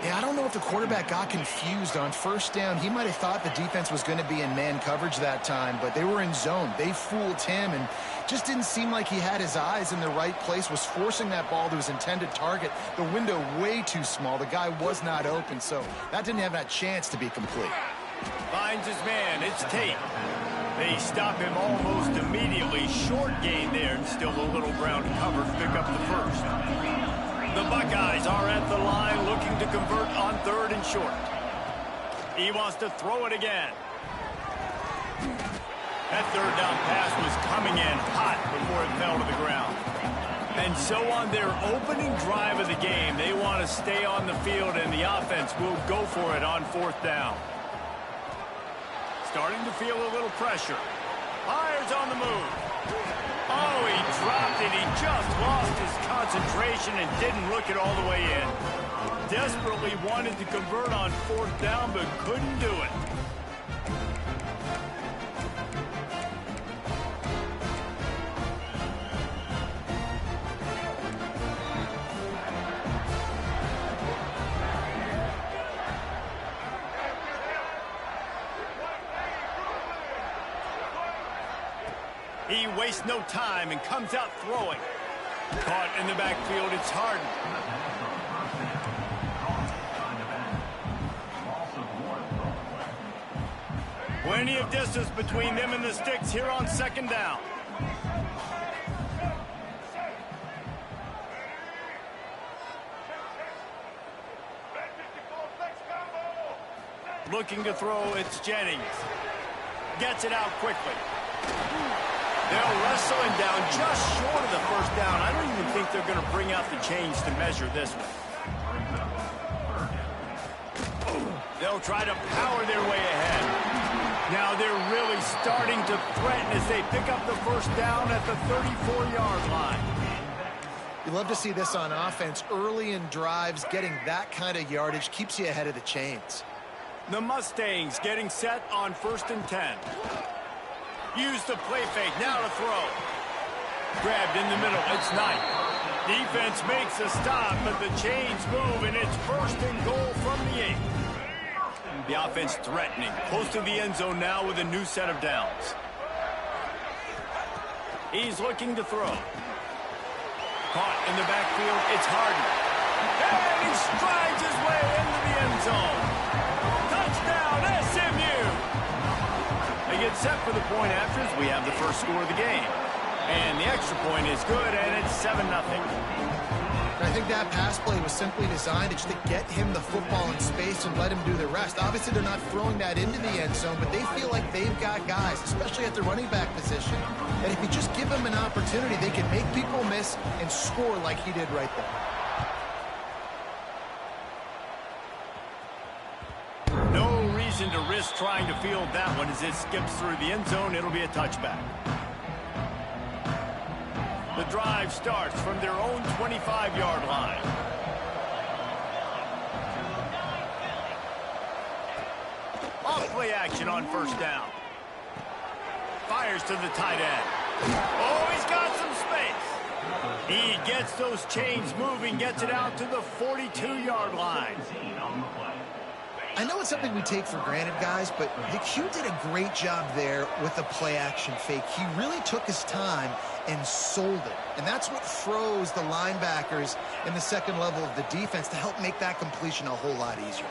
[SPEAKER 2] Yeah, I don't know if the quarterback got confused on 1st down. He might have thought the defense was going to be in man coverage that time, but they were in zone. They fooled him and just didn't seem like he had his eyes in the right place, was forcing that ball to his intended target. The window way too small. The guy was not open, so that didn't have that chance to be complete.
[SPEAKER 1] Finds his man. It's Tate. They stop him almost immediately. Short gain there, and still a little ground cover to pick up the 1st. The Buckeyes are at the line looking to convert on 3rd and short. He wants to throw it again. That 3rd down pass was coming in hot before it fell to the ground. And so on their opening drive of the game, they want to stay on the field, and the offense will go for it on 4th down. Starting to feel a little pressure. Fires on the move. Oh, he dropped it. He just lost his concentration and didn't look it all the way in. Desperately wanted to convert on 4th down, but couldn't do it. He wastes no time and comes out throwing. Caught in the backfield, it's Harden. Plenty of distance between them and the sticks here on 2nd down. Looking to throw, it's Jennings. Gets it out quickly. They'll wrestle him down just short of the 1st down. I don't even think they're going to bring out the chains to measure this one. They'll try to power their way ahead. Now they're really starting to threaten as they pick up the first down at the 34-yard line.
[SPEAKER 2] You love to see this on offense. Early in drives, getting that kind of yardage keeps you ahead of the chains.
[SPEAKER 1] The Mustangs getting set on 1st and 10. Use the play fake, now to throw. Grabbed in the middle, it's Knight. Defense makes a stop, but the chains move, and it's 1st and goal from the 8. The offense threatening, close to the end zone now with a new set of downs. He's looking to throw. Caught in the backfield, it's Harden. And he strides his way into the end zone. Touchdown, SMU! They get set for the point after as we have the first score of the game. And the extra point is good, and it's 7-0.
[SPEAKER 2] I think that pass play was simply designed just to get him the football in space and let him do the rest. Obviously, they're not throwing that into the end zone, but they feel like they've got guys, especially at the running back position, and if you just give them an opportunity, they can make people miss and score like he did right there.
[SPEAKER 1] No reason to risk trying to field that one as it skips through the end zone. It'll be a touchback. The drive starts from their own 25-yard line. Off play action on 1st down. Fires to the tight end. Oh, he's got some space. He gets those chains moving, gets it out to the 42-yard line.
[SPEAKER 2] I know it's something we take for granted, guys, but Q did a great job there with the play-action fake. He really took his time and sold it. And that's what froze the linebackers in the second level of the defense to help make that completion a whole lot easier.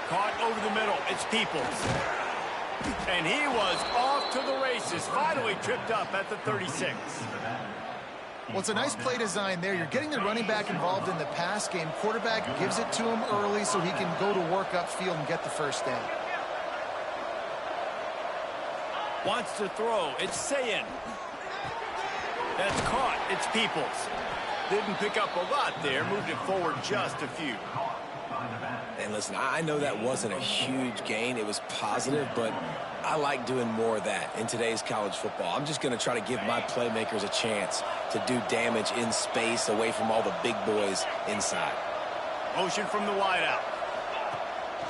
[SPEAKER 1] Caught over the middle. It's Peoples. And he was off to the races. Finally tripped up at the 36.
[SPEAKER 2] Well, it's a nice play design there. You're getting the running back involved in the pass game. Quarterback gives it to him early so he can go to work upfield and get the first down.
[SPEAKER 1] Wants to throw. It's Sayin. That's caught. It's Peoples. Didn't pick up a lot there. Moved it forward just a few.
[SPEAKER 3] And listen, I know that wasn't a huge gain. It was positive, but I like doing more of that in today's college football. I'm just going to try to give my playmakers a chance to do damage in space away from all the big boys inside.
[SPEAKER 1] Motion from the wideout.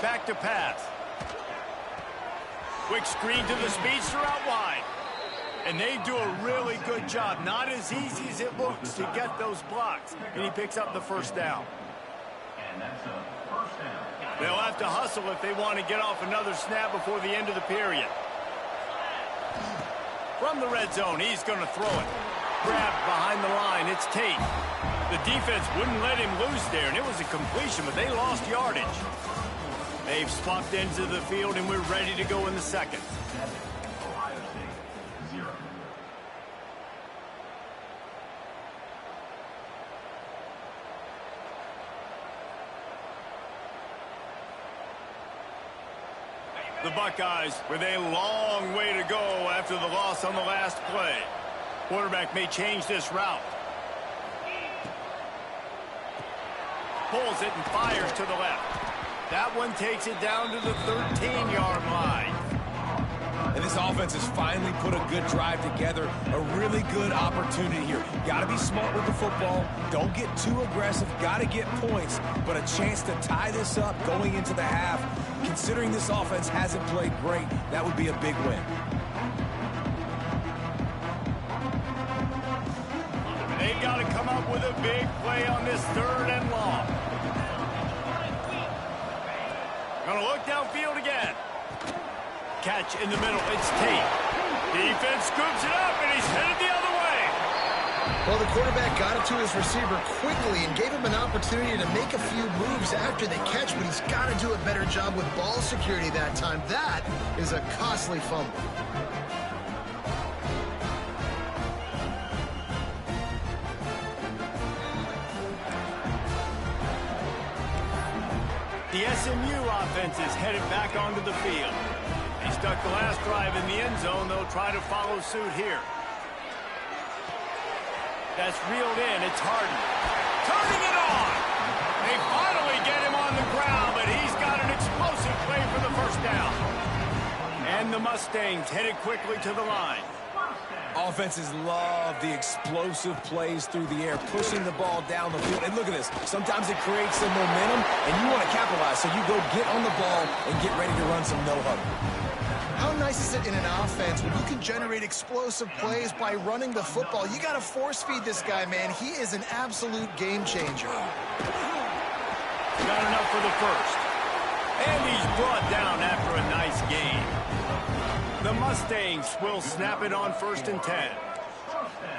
[SPEAKER 1] Back to pass. Quick screen to the speedster out wide. And they do a really good job. Not as easy as it looks to get those blocks. And he picks up the first down. They'll have to hustle if they want to get off another snap before the end of the period. From the red zone, he's going to throw it. Grabbed behind the line, it's Tate. The defense wouldn't let him loose there, and it was a completion, but they lost yardage. They've swapped ends of the field, and we're ready to go in the second. The Buckeyes with a long way to go after the loss on the last play. Quarterback may change this route. Pulls it and fires to the left. That one takes it down to the 13-yard line.
[SPEAKER 3] And this offense has finally put a good drive together. A really good opportunity here. Got to be smart with the football. Don't get too aggressive. Got to get points. But a chance to tie this up going into the half. Considering this offense hasn't played great, that would be a big win.
[SPEAKER 1] They've got to come up with a big play on this 3rd and long. Gonna look downfield again. Catch in the middle, it's Tate. Defense scoops it up, and he's headed the other way.
[SPEAKER 2] Well, the quarterback got it to his receiver quickly and gave him an opportunity to make a few moves after the catch, but he's got to do a better job with ball security that time. That is a costly fumble.
[SPEAKER 1] The SMU offense is headed back onto the field. They stuck the last drive in the end zone. They'll try to follow suit here. That's reeled in. It's Harden. Turning it on. They finally get him on the ground, but he's got an explosive play for the first down. And the Mustangs headed quickly to the line.
[SPEAKER 3] Offenses love the explosive plays through the air, pushing the ball down the field. And look at this. Sometimes it creates some momentum, and you want to capitalize. So you go get on the ball and get ready to run some no-huddle.
[SPEAKER 2] How nice is it in an offense when you can generate explosive plays by running the football? You got to force-feed this guy, man. He is an absolute game changer.
[SPEAKER 1] Got enough for the first. And he's brought down after a nice gain. The Mustangs will snap it on 1st and 10.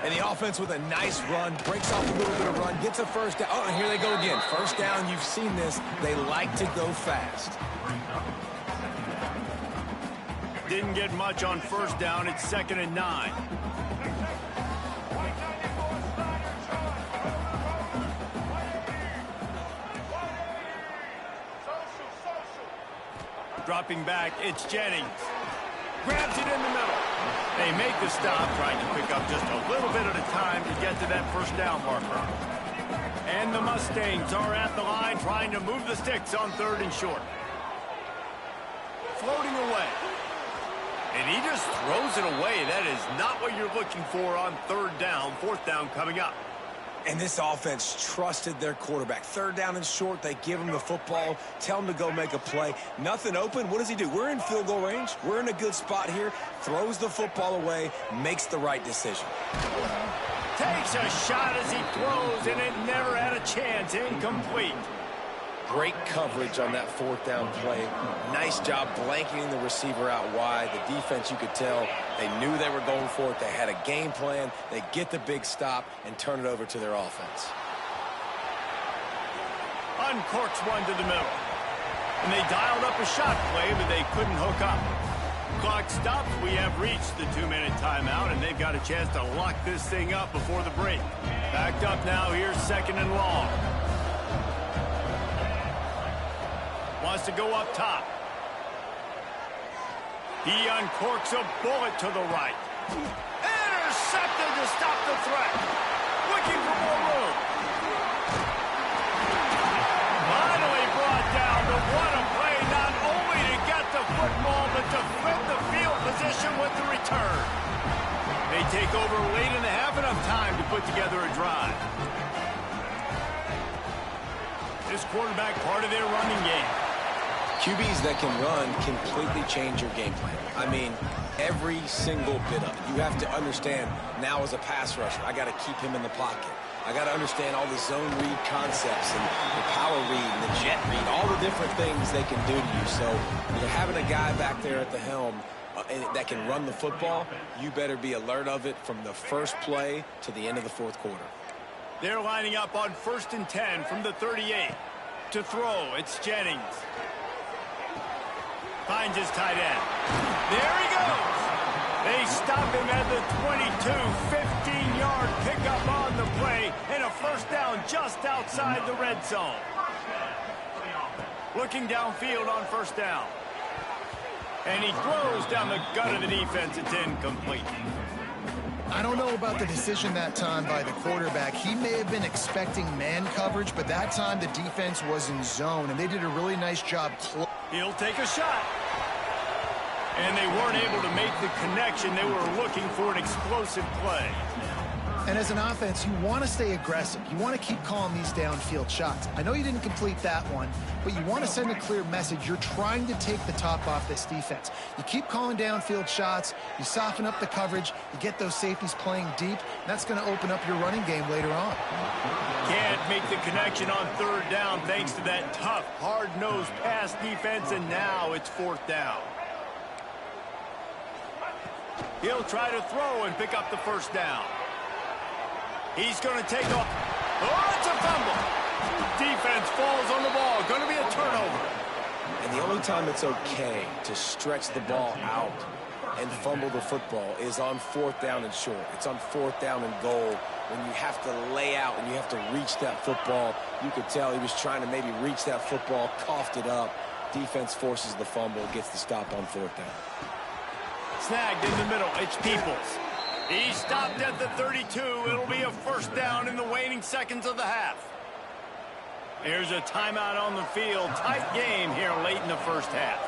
[SPEAKER 3] And the offense with a nice run, breaks off a little bit of run, gets a first down. Oh, and here they go again. First down, you've seen this. They like to go fast.
[SPEAKER 1] Didn't get much on 1st down. It's 2nd and 9. Dropping back, it's Jennings. Grabs it in the middle. They make the stop, trying to pick up just a little bit at a time to get to that 1st down marker. And the Mustangs are at the line, trying to move the sticks on 3rd and short. Floating away. And he just throws it away. That is not what you're looking for on 3rd down. 4th down coming up.
[SPEAKER 3] And this offense trusted their quarterback. 3rd down and short, they give him the football, tell him to go make a play. Nothing open, what does he do? We're in field goal range. We're in a good spot here. Throws the football away, makes the right decision.
[SPEAKER 1] Takes a shot as he throws, and it never had a chance. Incomplete.
[SPEAKER 3] Great coverage on that 4th down play. Nice job blanketing the receiver out wide. The defense, you could tell, they knew they were going for it. They had a game plan. They get the big stop and turn it over to their offense.
[SPEAKER 1] Uncorks one to the middle. And they dialed up a shot play, but they couldn't hook up. Clock stops. We have reached the 2-minute timeout, and they've got a chance to lock this thing up before the break. Backed up now. Here's 2nd and long. Wants to go up top. He uncorks a bullet to the right. Intercepted to stop the threat. Looking for more room. Finally brought down to what a play, not only to get the football, but to flip the field position with the return. They take over late in the half, enough time to put together a drive. This quarterback part of their running game.
[SPEAKER 3] QBs that can run completely change your game plan. I mean, every single bit of it. You have to understand, now as a pass rusher, I got to keep him in the pocket. I got to understand all the zone read concepts and the power read and the jet read, all the different things they can do to you. So, having a guy back there at the helm that can run the football, you better be alert of it from the first play to the end of the 4th quarter.
[SPEAKER 1] They're lining up on 1st and 10 from the 38. To throw, it's Jennings. Finds his tight end. There he goes. They stop him at the 22. 15-yard pickup on the play, and a 1st down just outside the red zone. Looking downfield on 1st down. And he throws down the gut of the defense. It's incomplete.
[SPEAKER 2] I don't know about the decision that time by the quarterback. He may have been expecting man coverage, but that time the defense was in zone, and they did a really nice job.
[SPEAKER 1] He'll take a shot. And they weren't able to make the connection. They were looking for an explosive play.
[SPEAKER 2] And as an offense, you want to stay aggressive. You want to keep calling these downfield shots. I know you didn't complete that one, but you want to send a clear message. You're trying to take the top off this defense. You keep calling downfield shots. You soften up the coverage. You get those safeties playing deep. And that's going to open up your running game later on.
[SPEAKER 1] Can't make the connection on 3rd down thanks to that tough, hard-nosed pass defense, and now it's 4th down. He'll try to throw and pick up the 1st down. He's going to take off. Oh, it's a fumble. Defense falls on the ball. Going to be a turnover.
[SPEAKER 3] And the only time it's okay to stretch the ball out and fumble the football is on 4th down and short. It's on 4th down and goal when you have to lay out and you have to reach that football. You could tell he was trying to maybe reach that football, coughed it up. Defense forces the fumble, gets the stop on 4th down.
[SPEAKER 1] Snagged in the middle. It's Peoples. He stopped at the 32. It'll be a 1st down in the waning seconds of the half. Here's a timeout on the field. Tight game here late in the 1st half.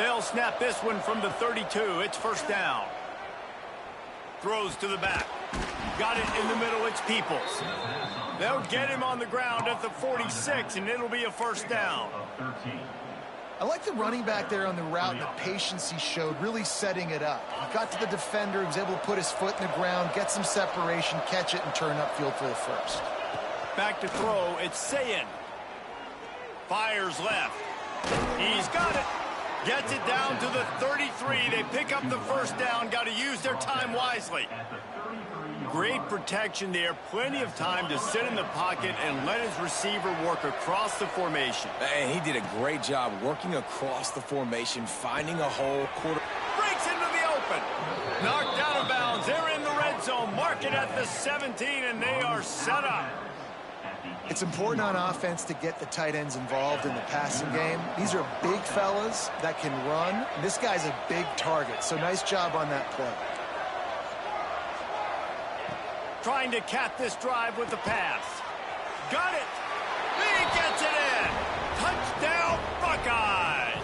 [SPEAKER 1] They'll snap this one from the 32. It's first down. Throws to the back. Got it in the middle. It's Peoples. They'll get him on the ground at the 46, and it'll be a first down.
[SPEAKER 2] I like the running back there on the route and the patience he showed, really setting it up. He got to the defender, he was able to put his foot in the ground, get some separation, catch it, and turn upfield for the first.
[SPEAKER 1] Back to throw, it's Sayin. Fires left. He's got it. Gets it down to the 33. They pick up the first down. Got to use their time wisely. Great protection there. Plenty of time to sit in the pocket and let his receiver work across the formation.
[SPEAKER 3] And he did a great job working across the formation, finding a hole.
[SPEAKER 1] Breaks into the open. Knocked out of bounds. They're in the red zone. Mark it at the 17, and they are set up.
[SPEAKER 2] It's important on offense to get the tight ends involved in the passing game. These are big fellas that can run. This guy's a big target, so nice job on that play.
[SPEAKER 1] Trying to cap this drive with the pass. Got it. He gets it in. Touchdown, Buckeyes.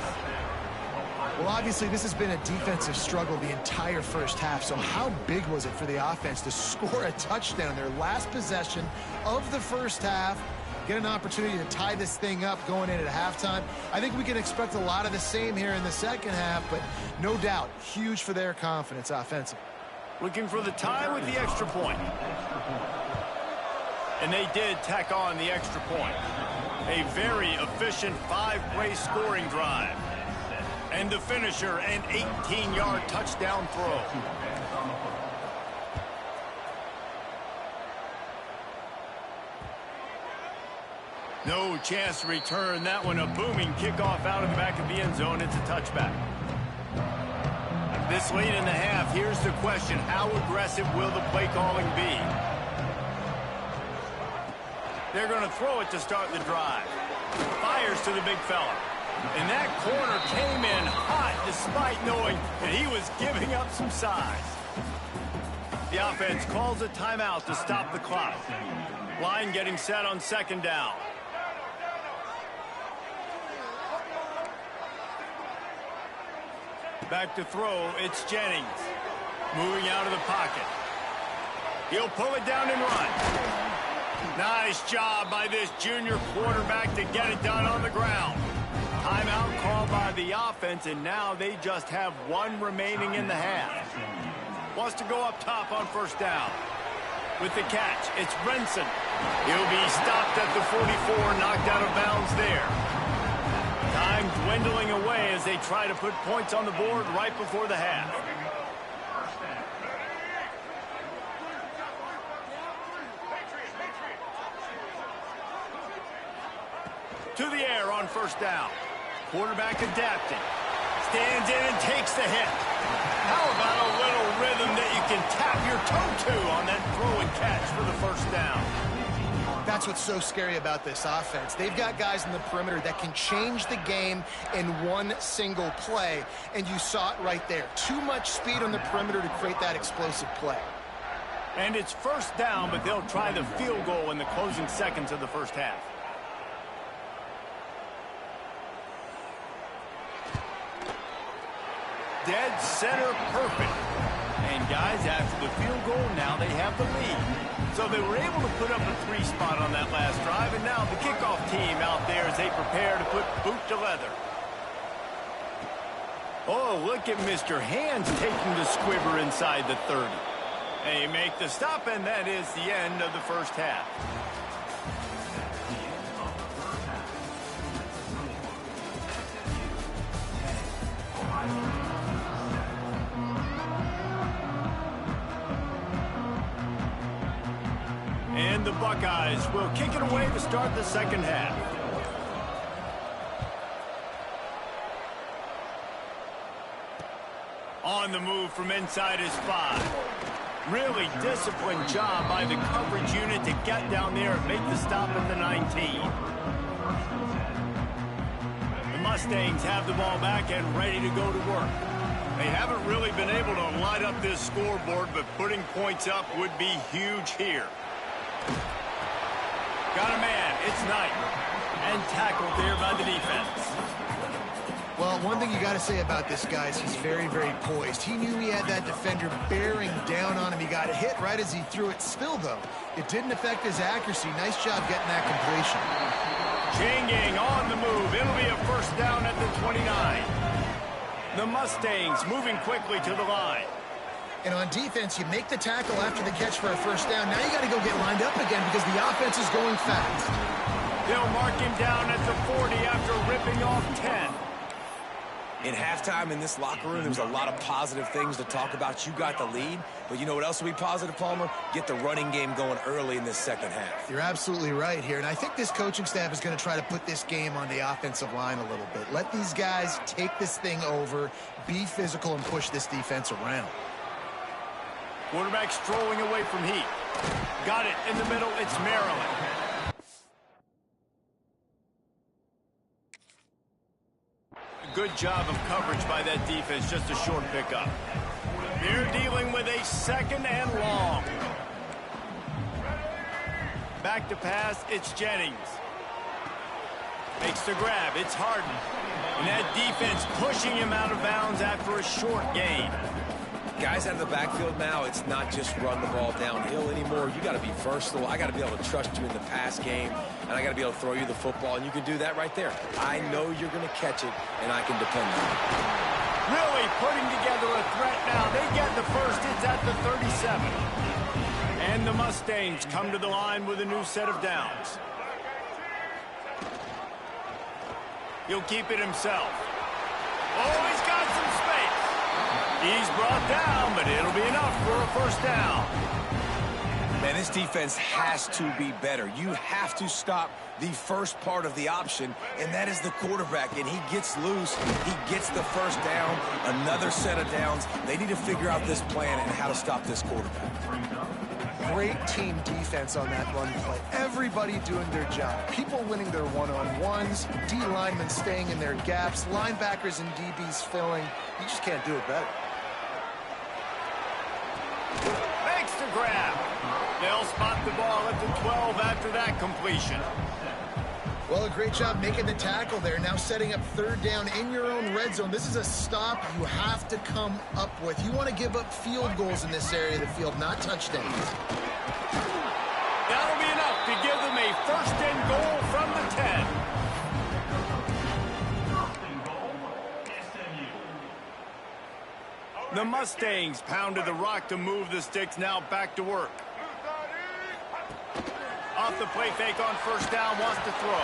[SPEAKER 2] Well, obviously, this has been a defensive struggle the entire first half, so how big was it for the offense to score a touchdown? Their last possession of the first half, get an opportunity to tie this thing up going in at halftime. I think we can expect a lot of the same here in the second half, but no doubt, huge for their confidence offensively.
[SPEAKER 1] Looking for the tie with the extra point. And they did tack on the extra point. A very efficient 5-play scoring drive. And the finisher, an 18-yard touchdown throw. No chance to return that one. A booming kickoff out of the back of the end zone. It's a touchback. This late in the half, here's the question. How aggressive will the play calling be? They're going to throw it to start the drive. Fires to the big fella. And that corner came in hot despite knowing that he was giving up some size. The offense calls a timeout to stop the clock. Line getting set on second down. Back to throw, it's Jennings. Moving out of the pocket. He'll pull it down and run. Nice job by this junior quarterback to get it done on the ground. Timeout called by the offense, and now they just have one remaining in the half. Wants to go up top on first down. With the catch, it's Brinson. He'll be stopped at the 44, knocked out of bounds there. Time dwindling away as they try to put points on the board right before the half. To the air on first down. Quarterback adapting. Stands in and takes the hit. How about a little rhythm that you can tap your toe to on that throw and catch for the first down?
[SPEAKER 2] That's what's so scary about this offense. They've got guys in the perimeter that can change the game in one single play, and you saw it right there. Too much speed on the perimeter to create that explosive play.
[SPEAKER 1] And it's first down, but they'll try the field goal in the closing seconds of the first half. Dead center perfect. And guys, after the field goal, now they have the lead. So they were able to put up a 3 spot on that last drive, and now the kickoff team out there as they prepare to put boot to leather. Oh, look at Mr. Hands taking the squibber inside the 30. They make the stop, and that is the end of the first half. And the Buckeyes will kick it away to start the second half. On the move from inside his 5. Really disciplined job by the coverage unit to get down there and make the stop at the 19. The Mustangs have the ball back and ready to go to work. They haven't really been able to light up this scoreboard, but putting points up would be huge here. Got a man, it's Knight. And tackled there by the defense.
[SPEAKER 2] Well, one thing you got to say about this guy is he's very, very poised. He knew he had that defender bearing down on him. He got hit right as he threw it. Still, though, it didn't affect his accuracy. Nice job getting that completion.
[SPEAKER 1] Chain gang on the move. It'll be a first down at the 29. The Mustangs moving quickly to the line.
[SPEAKER 2] And on defense, you make the tackle after the catch for a first down. Now you got to go get lined up again because the offense is going fast.
[SPEAKER 1] They'll mark him down at the 40 after ripping off 10.
[SPEAKER 3] In halftime in this locker room, there was a lot of positive things to talk about. You got the lead, but you know what else will be positive, Palmer? Get the running game going early in this second half.
[SPEAKER 2] You're absolutely right here, and I think this coaching staff is going to try to put this game on the offensive line a little bit. Let these guys take this thing over, be physical, and push this defense around.
[SPEAKER 1] Quarterback strolling away from heat. Got it in the middle. It's Maryland. Good job of coverage by that defense. Just a short pickup. They're dealing with a second and long. Back to pass. It's Jennings. Makes the grab. It's Harden. And that defense pushing him out of bounds after a short gain.
[SPEAKER 3] Guys out of the backfield now, it's not just run the ball downhill anymore. You got to be versatile. I got to be able to trust you in the pass game, and I got to be able to throw you the football, and you can do that right there. I know you're going to catch it, and I can depend on it.
[SPEAKER 1] Really putting together a threat now. They get the first. It's at the 37. And the Mustangs come to the line with a new set of downs. He'll keep it himself. Oh, he's got some space. He's brought down, but it'll be enough for a first down.
[SPEAKER 3] Man, this defense has to be better. You have to stop the first part of the option, and that is the quarterback. And he gets loose. He gets the first down, another set of downs. They need to figure out this plan and how to stop this quarterback.
[SPEAKER 2] Great team defense on that run play. Everybody doing their job. People winning their one-on-ones, D linemen staying in their gaps, linebackers and DBs filling. You just can't do it better.
[SPEAKER 1] Makes the grab. They'll spot the ball at the 12 after that completion.
[SPEAKER 2] Well, a great job making the tackle there. Now setting up third down in your own red zone. This is a stop you have to come up with. You want to give up field goals in this area of the field, not touchdowns.
[SPEAKER 1] That'll be enough to give them a first and goal from the 10. The Mustangs pounded the rock to move the sticks. Now back to work. Off the play fake on first down, wants to throw.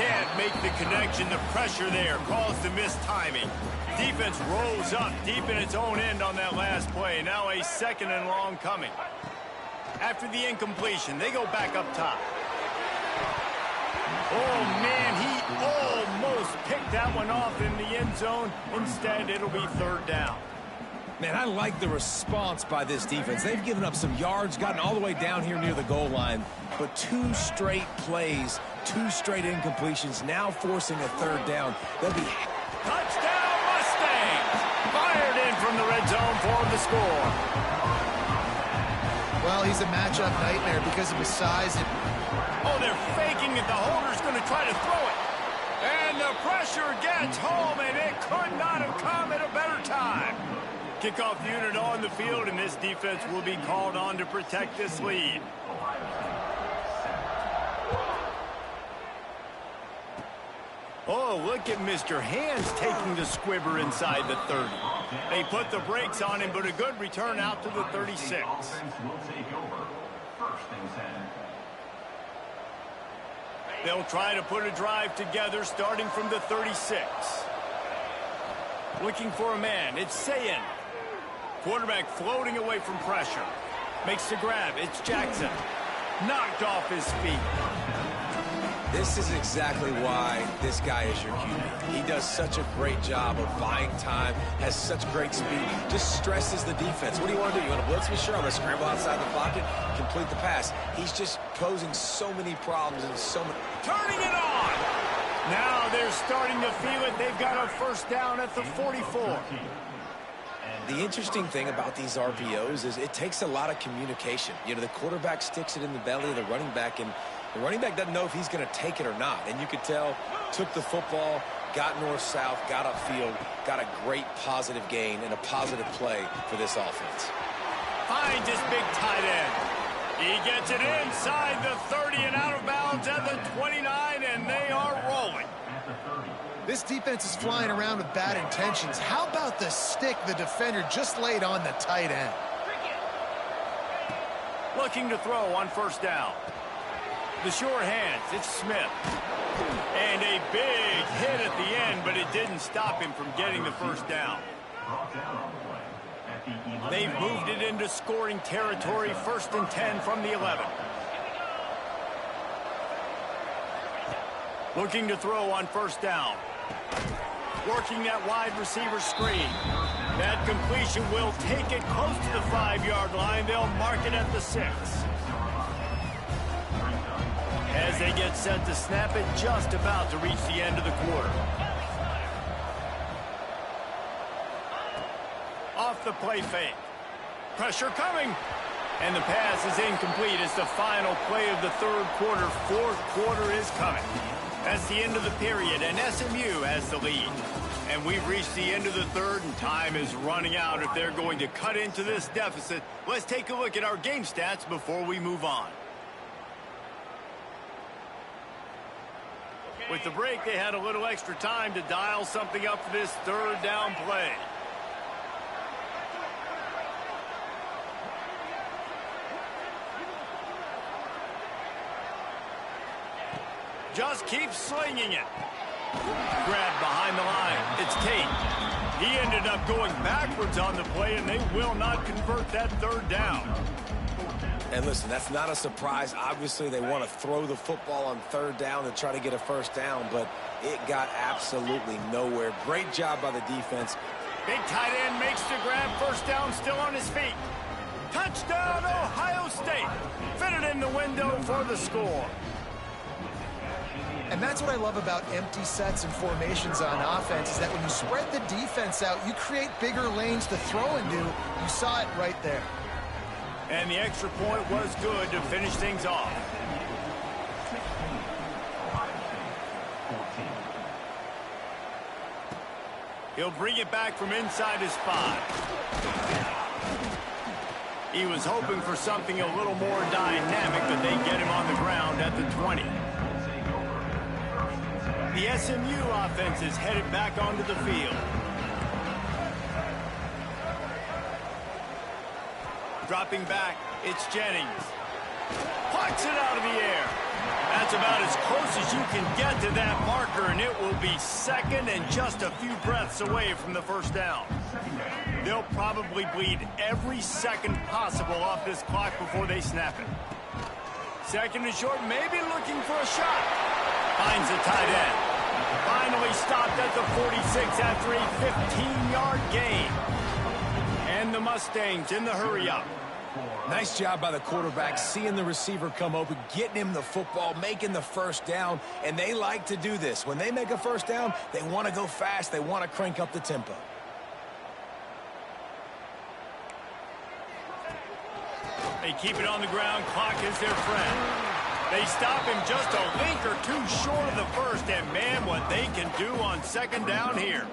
[SPEAKER 1] Can't make the connection. The pressure there caused the missed timing. Defense rose up deep in its own end on that last play. Now a second and long coming. After the incompletion, they go back up top. Oh, man, he almost picked that one off in the end zone. Instead, it'll be third down.
[SPEAKER 3] Man, I like the response by this defense. They've given up some yards, gotten all the way down here near the goal line, but two straight plays, two straight incompletions, now forcing a third down. They'll be...
[SPEAKER 1] Touchdown, Mustangs! Fired in from the red zone for the score.
[SPEAKER 2] Well, he's a matchup nightmare because of his size.
[SPEAKER 1] Oh, they're faking it. The holder's going to try to throw it. And the pressure gets home, and it could not have come at a better time. Kickoff unit on the field, and this defense will be called on to protect this lead. Oh, look at Mr. Hands taking the squibber inside the 30. They put the brakes on him, but a good return out to the 36. They'll try to put a drive together starting from the 36. Looking for a man. It's Sayin. Quarterback floating away from pressure. Makes the grab. It's Jackson. Knocked off his feet.
[SPEAKER 3] This is exactly why this guy is your QB. He does such a great job of buying time, has such great speed, just stresses the defense. What do you want to do? You want to blitz me? Sure, I'm going to scramble outside the pocket, complete the pass. He's just posing so many problems and so many...
[SPEAKER 1] Turning it on! Now they're starting to feel it. They've got a first down at the 44.
[SPEAKER 3] The interesting thing about these RPOs is it takes a lot of communication. You know, the quarterback sticks it in the belly of the running back, and The running back doesn't know if he's going to take it or not. And you could tell, took the football, got north-south, got upfield, got a great positive gain and a positive play for this offense.
[SPEAKER 1] Finds his big tight end. He gets it inside the 30 and out of bounds at the 29, and they are rolling.
[SPEAKER 2] This defense is flying around with bad intentions. How about the stick the defender just laid on the tight end?
[SPEAKER 1] Looking to throw on first down. The sure hands, it's Smith. And a big hit at the end, but it didn't stop him from getting the first down. They've moved it into scoring territory, 1st and 10 from the 11. Looking to throw on first down. Working that wide receiver screen. That completion will take it close to the 5-yard line. They'll mark it at the 6. As they get set to snap it, just about to reach the end of the quarter. Off the play fake. Pressure coming. And the pass is incomplete. It's the final play of the 3rd quarter. 4th quarter is coming. That's the end of the period, and SMU has the lead. And we've reached the end of the 3rd, and time is running out if they're going to cut into this deficit. Let's take a look at our game stats before we move on. With the break, they had a little extra time to dial something up for this 3rd down play. Just keep slinging it. Grabbed behind the line. It's Tate. He ended up going backwards on the play, and they will not convert that 3rd down.
[SPEAKER 3] And listen, that's not a surprise. Obviously, they want to throw the football on 3rd down to try to get a first down, but it got absolutely nowhere. Great job by the defense.
[SPEAKER 1] Big tight end makes the grab. First down, still on his feet. Touchdown, Ohio State. Fitted in the window for the score.
[SPEAKER 2] And that's what I love about empty sets and formations on offense, is that when you spread the defense out, you create bigger lanes to throw into. You saw it right there.
[SPEAKER 1] And the extra point was good to finish things off. He'll bring it back from inside his 5. He was hoping for something a little more dynamic, but they get him on the ground at the 20. The SMU offense is headed back onto the field. Dropping back, it's Jennings. Plucks it out of the air. That's about as close as you can get to that marker, and it will be 2nd and just a few breaths away from the first down. They'll probably bleed every second possible off this clock before they snap it. 2nd and short, maybe looking for a shot. Finds the tight end. Finally stopped at the 46 after a 15-yard gain. And the Mustangs in the hurry-up.
[SPEAKER 3] Nice job by the quarterback, seeing the receiver come open, getting him the football, making the first down, and they like to do this. When they make a first down, they want to go fast. They want to crank up the tempo.
[SPEAKER 1] They keep it on the ground. Clock is their friend. They stop him just a link or two short of the first, and man, what they can do on 2nd down here.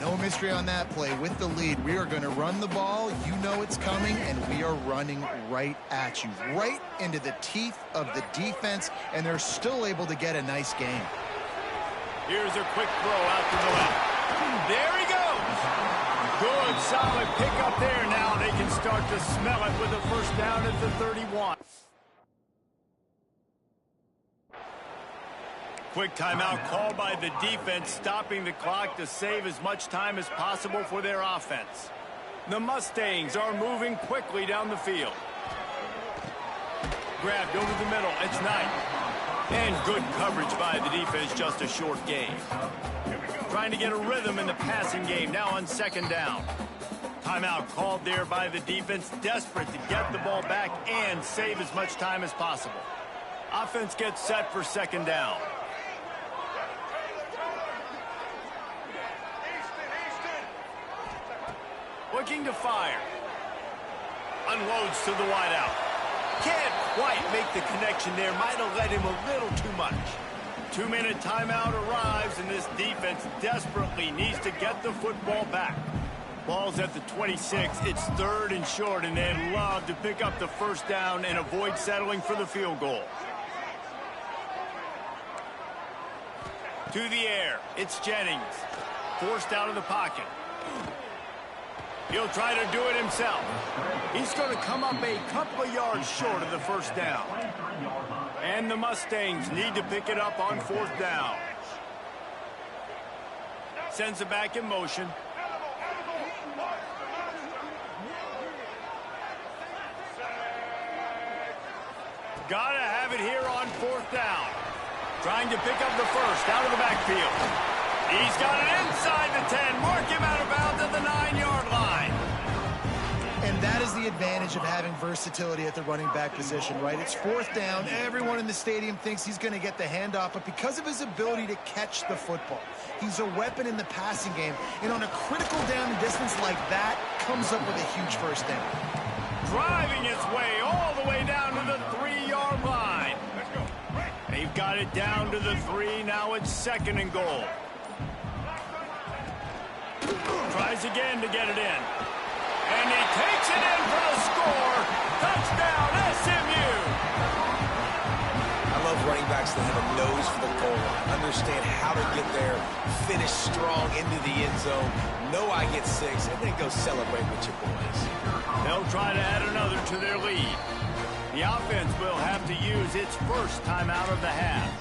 [SPEAKER 2] No mystery on that play. With the lead, we are going to run the ball. You know it's coming, and we are running right at you, right into the teeth of the defense, and they're still able to get a nice gain.
[SPEAKER 1] Here's a quick throw out to the left. There he goes. Good, solid pickup there. Now they can start to smell it with a first down at the 31. Quick timeout called by the defense, stopping the clock to save as much time as possible for their offense. The Mustangs are moving quickly down the field. Grabbed over the middle. It's Knight. And good coverage by the defense, just a short gain. Trying to get a rhythm in the passing game now on 2nd down. Timeout called there by the defense, desperate to get the ball back and save as much time as possible. Offense gets set for 2nd down. Looking to fire. Unloads to the wideout. Can't quite make the connection there. Might have led him a little too much. 2-minute timeout arrives, and this defense desperately needs to get the football back. Ball's at the 26. It's 3rd and short, and they'd love to pick up the first down and avoid settling for the field goal. To the air. It's Jennings. Forced out of the pocket. He'll try to do it himself. He's going to come up a couple of yards short of the first down. And the Mustangs need to pick it up on 4th down. Sends it back in motion. Gotta have it here on 4th down. Trying to pick up the first out of the backfield. He's got it inside the 10. Mark him out of bounds at the 9-yard line.
[SPEAKER 2] And that is the advantage of having versatility at the running back position, right? It's 4th down. Everyone in the stadium thinks he's going to get the handoff, but because of his ability to catch the football, he's a weapon in the passing game. And on a critical down and distance like that, comes up with a huge first down.
[SPEAKER 1] Driving its way all the way down to the 3-yard line. They've got it down to the 3. Now it's 2nd and goal. Tries again to get it in. And he takes it in for the score. Touchdown, SMU.
[SPEAKER 3] I love running backs that have a nose for the goal line, understand how to get there, finish strong into the end zone, know I get 6, and then go celebrate with your boys.
[SPEAKER 1] They'll try to add another to their lead. The offense will have to use its first timeout of the half.